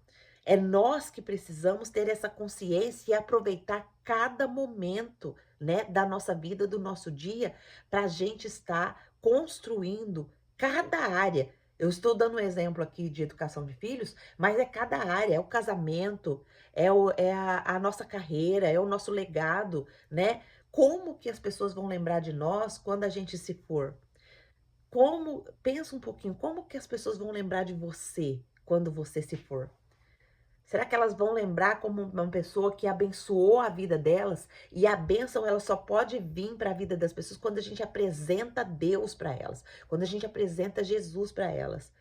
É nós que precisamos ter essa consciência e aproveitar cada momento, né, da nossa vida, do nosso dia, para a gente estar construindo cada área. Eu estou dando um exemplo aqui de educação de filhos, mas é cada área, é o casamento, é a nossa carreira, é o nosso legado, né? Como que as pessoas vão lembrar de nós quando a gente se for? Pensa um pouquinho, como que as pessoas vão lembrar de você quando você se for? Será que elas vão lembrar como uma pessoa que abençoou a vida delas? E a bênção, ela só pode vir para a vida das pessoas quando a gente apresenta Deus para elas, quando a gente apresenta Jesus para elas.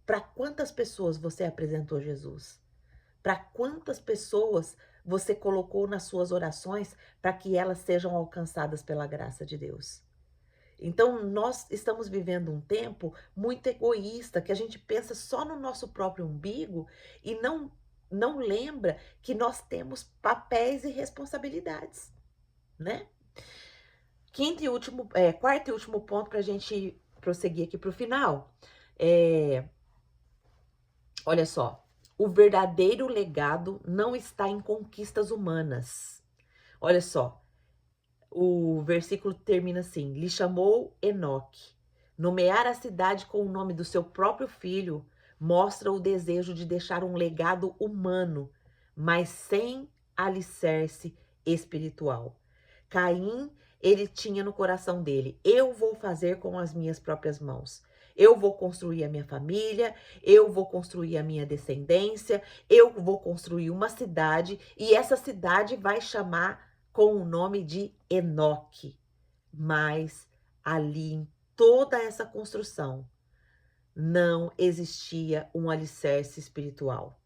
Para quantas pessoas você apresentou Jesus? Para quantas pessoas você colocou nas suas orações para que elas sejam alcançadas pela graça de Deus? Então, nós estamos vivendo um tempo muito egoísta, que a gente pensa só no nosso próprio umbigo e não lembra que nós temos papéis e responsabilidades, né? Quarto e último ponto para a gente prosseguir aqui para o final. Olha só, o verdadeiro legado não está em conquistas humanas. Olha só, o versículo termina assim: lhe chamou Enoque. Nomear a cidade com o nome do seu próprio filho mostra o desejo de deixar um legado humano, mas sem alicerce espiritual. Caim, ele tinha no coração dele: eu vou fazer com as minhas próprias mãos. Eu vou construir a minha família, eu vou construir a minha descendência, eu vou construir uma cidade e essa cidade vai chamar com o nome de Enoque. Mas ali em toda essa construção não existia um alicerce espiritual.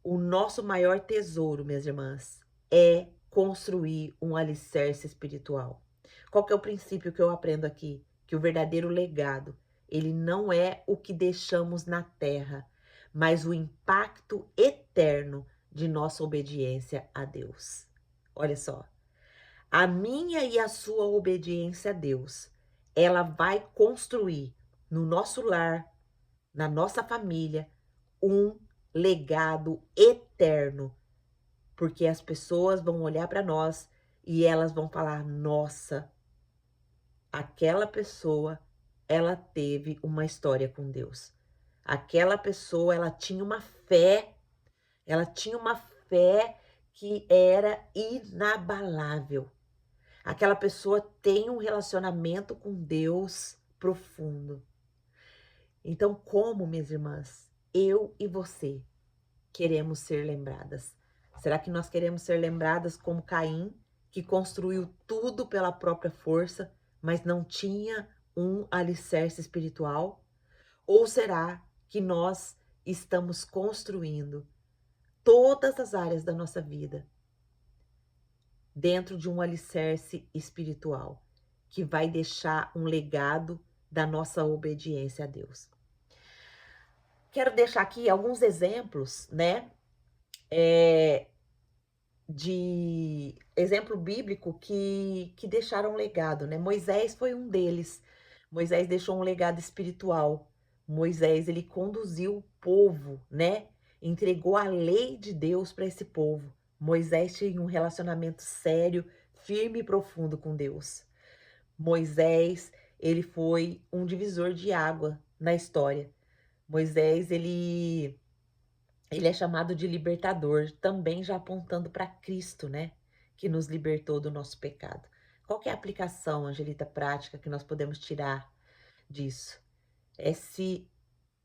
O nosso maior tesouro, minhas irmãs, é construir um alicerce espiritual. Qual que é o princípio que eu aprendo aqui? Que o verdadeiro legado, ele não é o que deixamos na terra, mas o impacto eterno de nossa obediência a Deus. Olha só, a minha e a sua obediência a Deus, ela vai construir no nosso lar, na nossa família, um legado eterno, porque as pessoas vão olhar para nós e elas vão falar: nossa, aquela pessoa, ela teve uma história com Deus. Aquela pessoa, ela tinha uma fé que era inabalável. Aquela pessoa tem um relacionamento com Deus profundo. Então, como, minhas irmãs, eu e você queremos ser lembradas? Será que nós queremos ser lembradas como Caim, que construiu tudo pela própria força, mas não tinha um alicerce espiritual? Ou será que nós estamos construindo todas as áreas da nossa vida dentro de um alicerce espiritual, que vai deixar um legado da nossa obediência a Deus? Quero deixar aqui alguns exemplos, né, de exemplo bíblico que deixaram legado, né? Moisés foi um deles. Moisés deixou um legado espiritual. Moisés, ele conduziu o povo, né? Entregou a lei de Deus para esse povo. Moisés tinha um relacionamento sério, firme e profundo com Deus. Moisés, ele foi um divisor de água na história. Moisés, ele é chamado de libertador, também já apontando para Cristo, né? Que nos libertou do nosso pecado. Qual que é a aplicação, Angelita, prática que nós podemos tirar disso?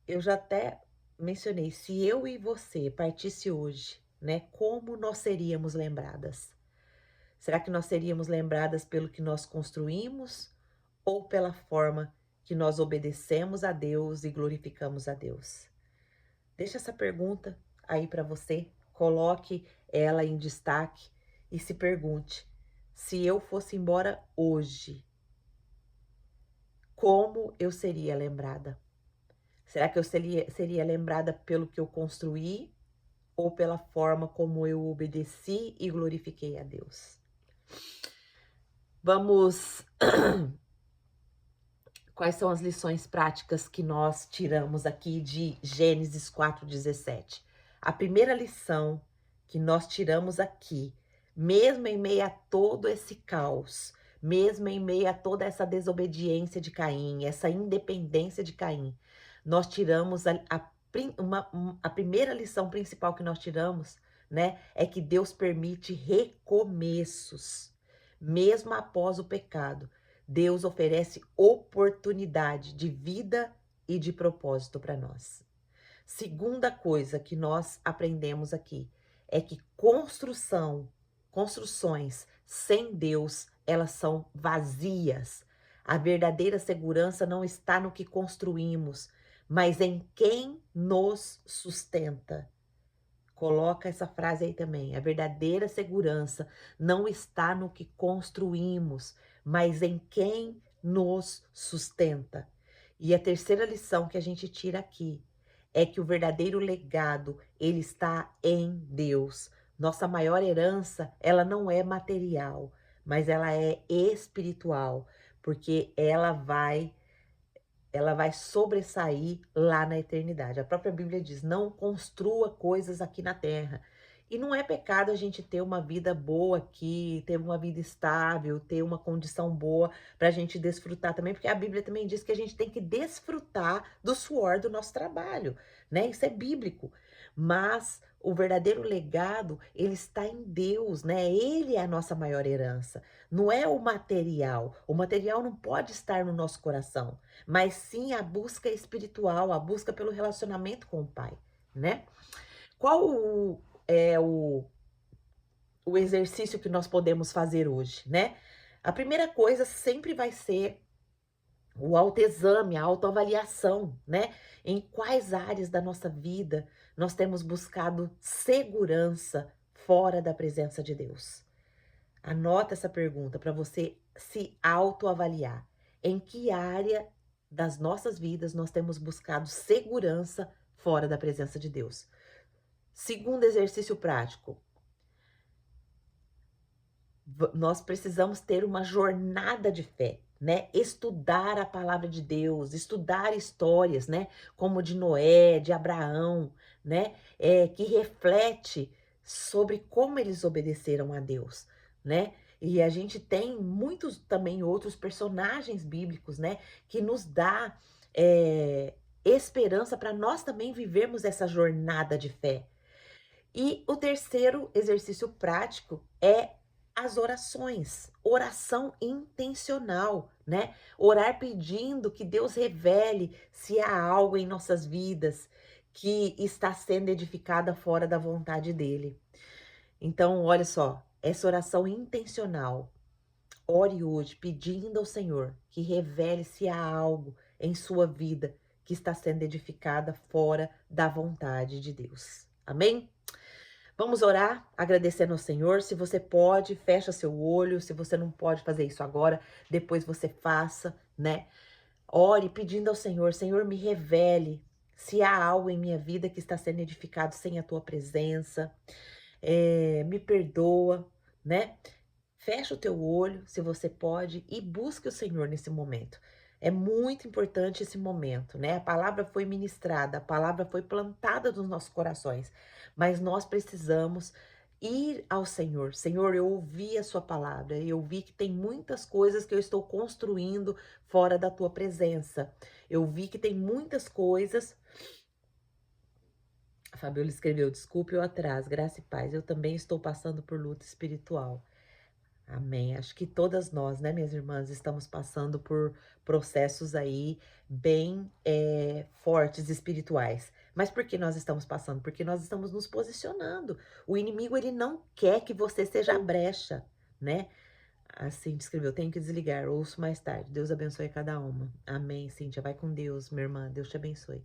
Eu já até mencionei, se eu e você partisse hoje, né? Como nós seríamos lembradas? Será que nós seríamos lembradas pelo que nós construímos ou pela forma que nós obedecemos a Deus e glorificamos a Deus? Deixa essa pergunta aí para você, coloque ela em destaque e se pergunte: se eu fosse embora hoje, como eu seria lembrada? Será que eu seria lembrada pelo que eu construí ou pela forma como eu obedeci e glorifiquei a Deus? Vamos. Quais são as lições práticas que nós tiramos aqui de Gênesis 4:17? A primeira lição que nós tiramos aqui, mesmo em meio a todo esse caos, mesmo em meio a toda essa desobediência de Caim, essa independência de Caim, nós tiramos a primeira lição principal que nós tiramos, né, é que Deus permite recomeços, mesmo após o pecado. Deus oferece oportunidade de vida e de propósito para nós. Segunda coisa que nós aprendemos aqui é que construções sem Deus, elas são vazias. A verdadeira segurança não está no que construímos, mas em quem nos sustenta. Coloca essa frase aí também. A verdadeira segurança não está no que construímos, mas em quem nos sustenta. E a terceira lição que a gente tira aqui é que o verdadeiro legado, ele está em Deus. Nossa maior herança, ela não é material, mas ela é espiritual, porque ela vai ela vai sobressair lá na eternidade. A própria Bíblia diz: não construa coisas aqui na terra. E não é pecado a gente ter uma vida boa aqui, ter uma vida estável, ter uma condição boa para a gente desfrutar também, porque a Bíblia também diz que a gente tem que desfrutar do suor do nosso trabalho, né? Isso é bíblico. Mas o verdadeiro legado, ele está em Deus, né? Ele é a nossa maior herança. Não é o material. O material não pode estar no nosso coração, mas sim a busca espiritual, a busca pelo relacionamento com o Pai, né? É o exercício que nós podemos fazer hoje, né? A primeira coisa sempre vai ser o autoexame, a autoavaliação, né? Em quais áreas da nossa vida nós temos buscado segurança fora da presença de Deus. Anota essa pergunta para você se autoavaliar. Em que área das nossas vidas nós temos buscado segurança fora da presença de Deus? Segundo exercício prático, nós precisamos ter uma jornada de fé, né? Estudar a palavra de Deus, estudar histórias, né? Como de Noé, de Abraão, né? Que reflete sobre como eles obedeceram a Deus, né? E a gente tem muitos também outros personagens bíblicos, né? Que nos dá esperança para nós também vivermos essa jornada de fé. E o terceiro exercício prático é as orações, oração intencional, né? Orar pedindo que Deus revele se há algo em nossas vidas que está sendo edificada fora da vontade dele. Então, olha só, essa oração intencional. Ore hoje pedindo ao Senhor que revele se há algo em sua vida que está sendo edificada fora da vontade de Deus. Amém? Vamos orar agradecendo ao Senhor. Se você pode, fecha seu olho. Se você não pode fazer isso agora, depois você faça, né? Ore pedindo ao Senhor: Senhor, me revele se há algo em minha vida que está sendo edificado sem a tua presença. Me perdoa, né? Fecha o teu olho, se você pode, e busque o Senhor nesse momento. É muito importante esse momento, né? A palavra foi ministrada, a palavra foi plantada nos nossos corações, mas nós precisamos ir ao Senhor. Senhor, eu ouvi a sua palavra, eu vi que tem muitas coisas que eu estou construindo fora da tua presença. Eu vi que tem muitas coisas. A Fabiola escreveu: desculpe o atraso, graça e paz. Eu também estou passando por luta espiritual. Amém. Acho que todas nós, né, minhas irmãs, estamos passando por processos aí bem fortes espirituais. Mas por que nós estamos passando? Porque nós estamos nos posicionando. O inimigo, ele não quer que você seja a brecha, né? Assim escreveu: tenho que desligar, ouço mais tarde. Deus abençoe cada uma. Amém, Cíntia. Vai com Deus, minha irmã. Deus te abençoe.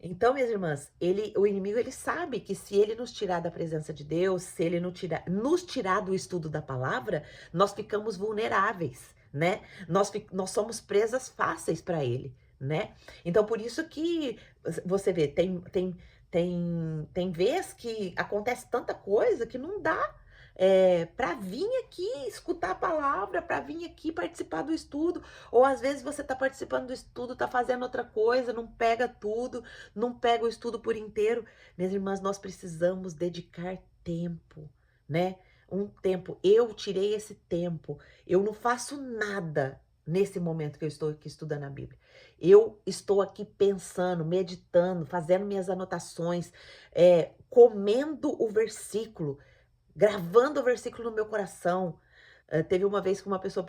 Então, minhas irmãs, o inimigo, ele sabe que se ele nos tirar da presença de Deus, se ele nos tirar do estudo da palavra, nós ficamos vulneráveis, né? Nós somos presas fáceis para ele, né? Então, por isso que você vê, tem vez que acontece tanta coisa que não dá para vir aqui escutar a palavra, para vir aqui participar do estudo, ou às vezes você está participando do estudo, está fazendo outra coisa, não pega tudo, não pega o estudo por inteiro. Minhas irmãs, nós precisamos dedicar tempo, né? Um tempo. Eu tirei esse tempo, eu não faço nada nesse momento que eu estou aqui estudando a Bíblia. Eu estou aqui pensando, meditando, fazendo minhas anotações, comendo o versículo, gravando o versículo no meu coração. Teve uma vez que uma pessoa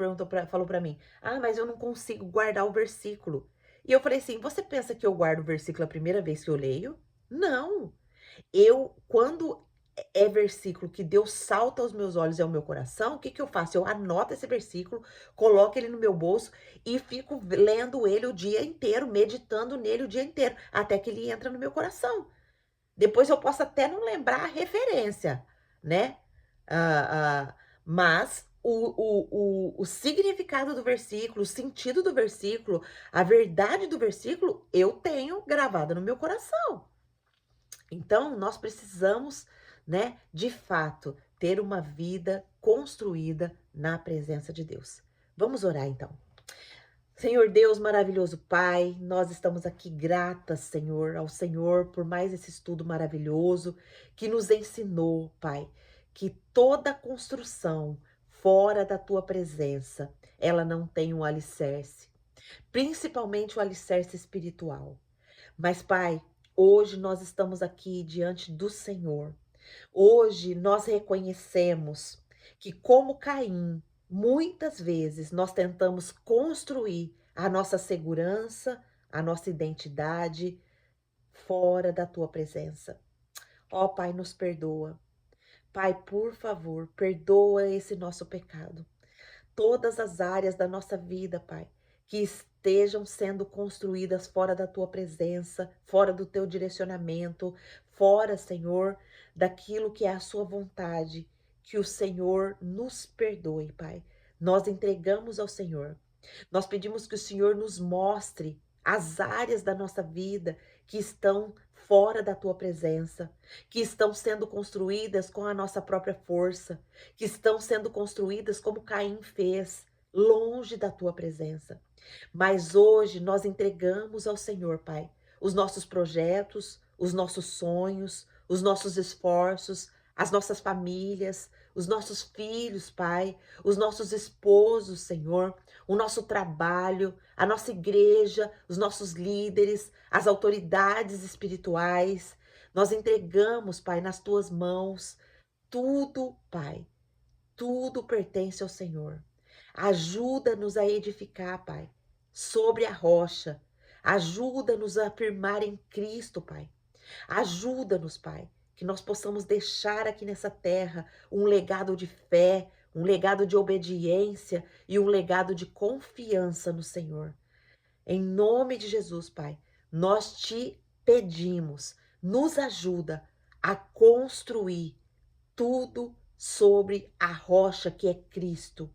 falou para mim: ah, mas eu não consigo guardar o versículo. E eu falei assim: você pensa que eu guardo o versículo a primeira vez que eu leio? Não. Quando é versículo que Deus salta aos meus olhos e ao meu coração, o que que eu faço? Eu anoto esse versículo, coloco ele no meu bolso e fico lendo ele o dia inteiro, meditando nele o dia inteiro, até que ele entra no meu coração. Depois eu posso até não lembrar a referência, né? Mas o significado do versículo, o sentido do versículo, a verdade do versículo, eu tenho gravada no meu coração. Então, nós precisamos, né, de fato, ter uma vida construída na presença de Deus. Vamos orar, então. Senhor Deus, maravilhoso Pai, nós estamos aqui gratas, Senhor, ao Senhor por mais esse estudo maravilhoso que nos ensinou, Pai, que toda construção fora da tua presença, ela não tem um alicerce, principalmente o alicerce espiritual. Mas, Pai, hoje nós estamos aqui diante do Senhor. Hoje nós reconhecemos que, como Caim, muitas vezes nós tentamos construir a nossa segurança, a nossa identidade fora da tua presença. Ó Pai, nos perdoa. Pai, por favor, perdoa esse nosso pecado. Todas as áreas da nossa vida, Pai, que estejam sendo construídas fora da tua presença, fora do teu direcionamento, fora, Senhor, daquilo que é a sua vontade, que o Senhor nos perdoe, Pai. Nós entregamos ao Senhor. Nós pedimos que o Senhor nos mostre as áreas da nossa vida que estão fora da tua presença, que estão sendo construídas com a nossa própria força, que estão sendo construídas como Caim fez, longe da tua presença. Mas hoje nós entregamos ao Senhor, Pai, os nossos projetos, os nossos sonhos, os nossos esforços, as nossas famílias, os nossos filhos, Pai, os nossos esposos, Senhor, o nosso trabalho, a nossa igreja, os nossos líderes, as autoridades espirituais. Nós entregamos, Pai, nas tuas mãos tudo, Pai. Tudo pertence ao Senhor. Ajuda-nos a edificar, Pai, sobre a rocha. Ajuda-nos a afirmar em Cristo, Pai. Ajuda-nos, Pai, que nós possamos deixar aqui nessa terra um legado de fé, um legado de obediência e um legado de confiança no Senhor. Em nome de Jesus, Pai, nós te pedimos, nos ajuda a construir tudo sobre a rocha que é Cristo.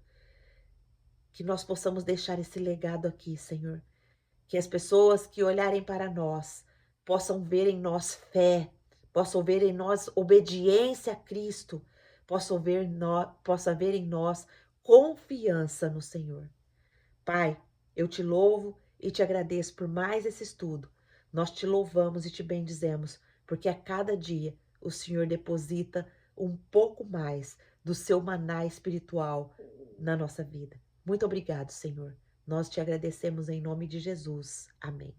Que nós possamos deixar esse legado aqui, Senhor. Que as pessoas que olharem para nós possam ver em nós fé, possam ver em nós obediência a Cristo, possam ver, possa ver em nós confiança no Senhor. Pai, eu te louvo e te agradeço por mais esse estudo. Nós te louvamos e te bendizemos, porque a cada dia o Senhor deposita um pouco mais do seu maná espiritual na nossa vida. Muito obrigado, Senhor. Nós te agradecemos em nome de Jesus. Amém.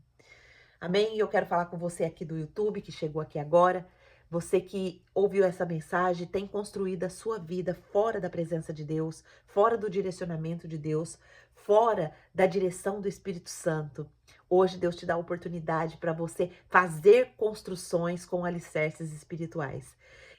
Amém? E eu quero falar com você aqui do YouTube, que chegou aqui agora. Você que ouviu essa mensagem, tem construído a sua vida fora da presença de Deus, fora do direcionamento de Deus, fora da direção do Espírito Santo. Hoje Deus te dá a oportunidade para você fazer construções com alicerces espirituais.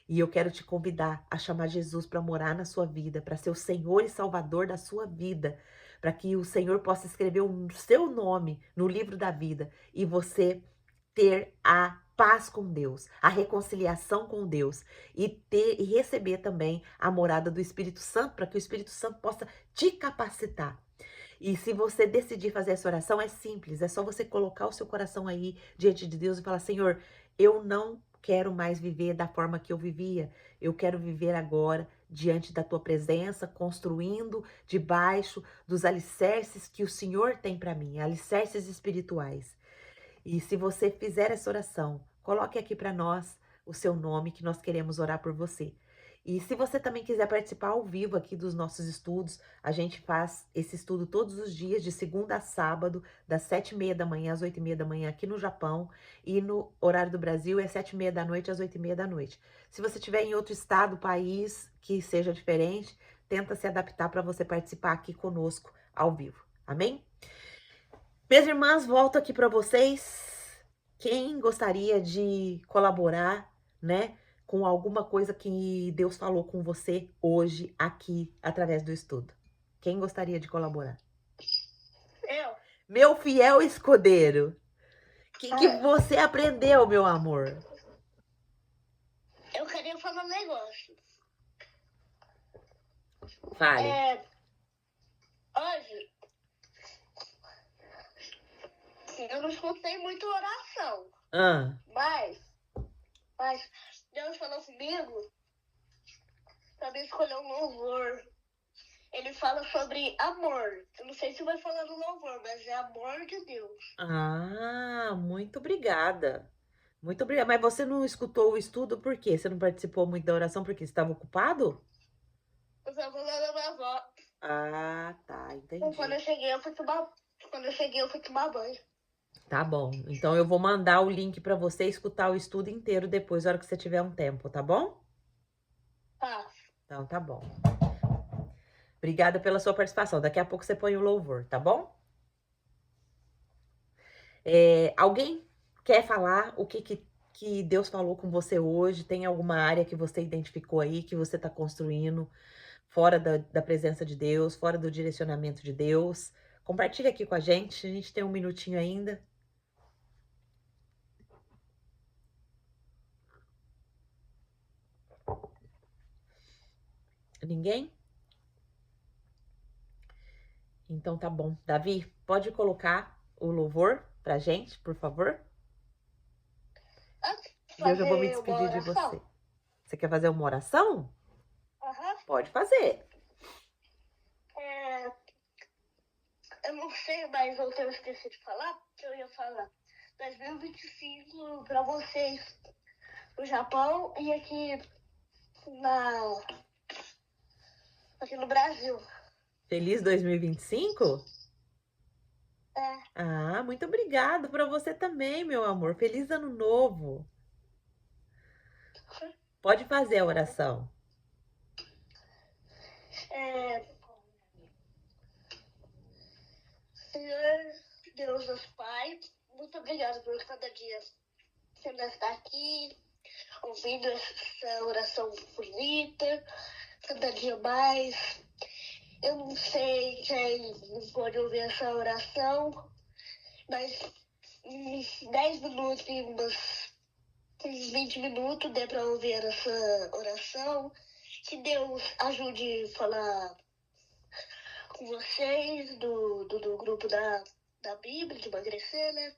E eu quero te convidar a chamar Jesus para morar na sua vida, para ser o Senhor e Salvador da sua vida, para que o Senhor possa escrever o seu nome no livro da vida e você ter a paz com Deus, a reconciliação com Deus e receber também a morada do Espírito Santo, para que o Espírito Santo possa te capacitar. E se você decidir fazer essa oração, é simples, é só você colocar o seu coração aí diante de Deus e falar: Senhor, eu não quero mais viver da forma que eu vivia, eu quero viver agora diante da tua presença, construindo debaixo dos alicerces que o Senhor tem para mim, alicerces espirituais. E se você fizer essa oração, coloque aqui para nós o seu nome, que nós queremos orar por você. E se você também quiser participar ao vivo aqui dos nossos estudos, a gente faz esse estudo todos os dias, de segunda a sábado, das 7h30 da manhã às 8h30 da manhã aqui no Japão. E no horário do Brasil é 7h30 da noite às 8h30 da noite. Se você estiver em outro estado, país que seja diferente, tenta se adaptar para você participar aqui conosco ao vivo. Amém? Minhas irmãs, volto aqui para vocês. Quem gostaria de colaborar, né, com alguma coisa que Deus falou com você hoje aqui através do estudo? Quem gostaria de colaborar? Eu? Meu fiel escudeiro, o que você aprendeu, meu amor? Eu queria falar um negócio. Fale. Hoje, eu não escutei muito oração, mas Deus falou comigo pra mim escolher um louvor. ele fala sobre amor. Eu não sei se vai falar no louvor, mas é amor de Deus. Ah, muito obrigada. Muito obrigada. Mas você não escutou o estudo por quê? Você não participou muito da oração porque você estava ocupado? Eu tava lá na minha avó. Ah, tá, Quando entendi. eu cheguei, eu fui tomar banho. Tá bom. Então eu vou mandar o link para você escutar o estudo inteiro depois, na hora que você tiver um tempo, tá bom? Tá. Então tá bom. Obrigada pela sua participação. Daqui a pouco você põe o louvor, tá bom? Alguém quer falar o que Deus falou com você hoje? Tem alguma área que você identificou aí, que você está construindo fora da presença de Deus, fora do direcionamento de Deus? Compartilha aqui com a gente tem um minutinho ainda. Ninguém? Então tá bom. Davi, pode colocar o louvor pra gente, por favor? Antes de E eu já vou me fazer uma despedir de você. oração. Você quer fazer uma oração? Aham. Pode fazer. É, eu não sei, mas ontem eu esqueci de falar, que eu ia falar 2025 pra vocês no Japão e na, aqui no Brasil. Feliz 2025? É, Ah, muito obrigado para você também, meu amor. Feliz ano novo. Pode fazer a oração. é, Senhor Deus, nosso Pai, muito obrigado por cada dia você ainda está aqui, ouvindo essa oração bonita, cada dia mais. Eu não sei quem pode ouvir essa oração, mas uns 10 minutos, uns 20 minutos dê para ouvir essa oração. Que Deus ajude a falar com vocês do grupo da Bíblia, de emagrecer, né?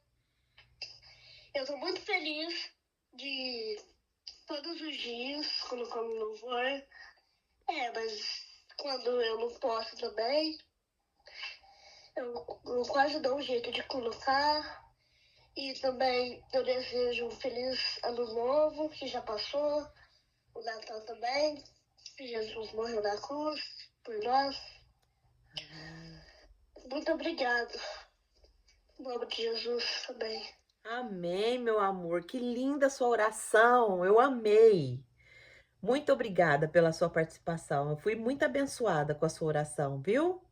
Eu tô muito feliz de todos os dias colocar um louvor. Mas quando eu não posso também, eu quase dou um jeito de colocar. E também eu desejo um feliz ano novo, que já passou, o Natal também. Que Jesus morreu na cruz por nós. Muito obrigado. Em nome de Jesus também. Amém, meu amor. Que linda sua oração. Eu amei. Muito obrigada pela sua participação. Eu fui muito abençoada com a sua oração, viu?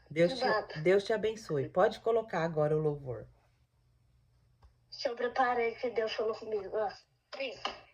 De nada. Deus te abençoe. Pode colocar agora o louvor. Se eu preparei que Deus falou comigo. Ó. Isso.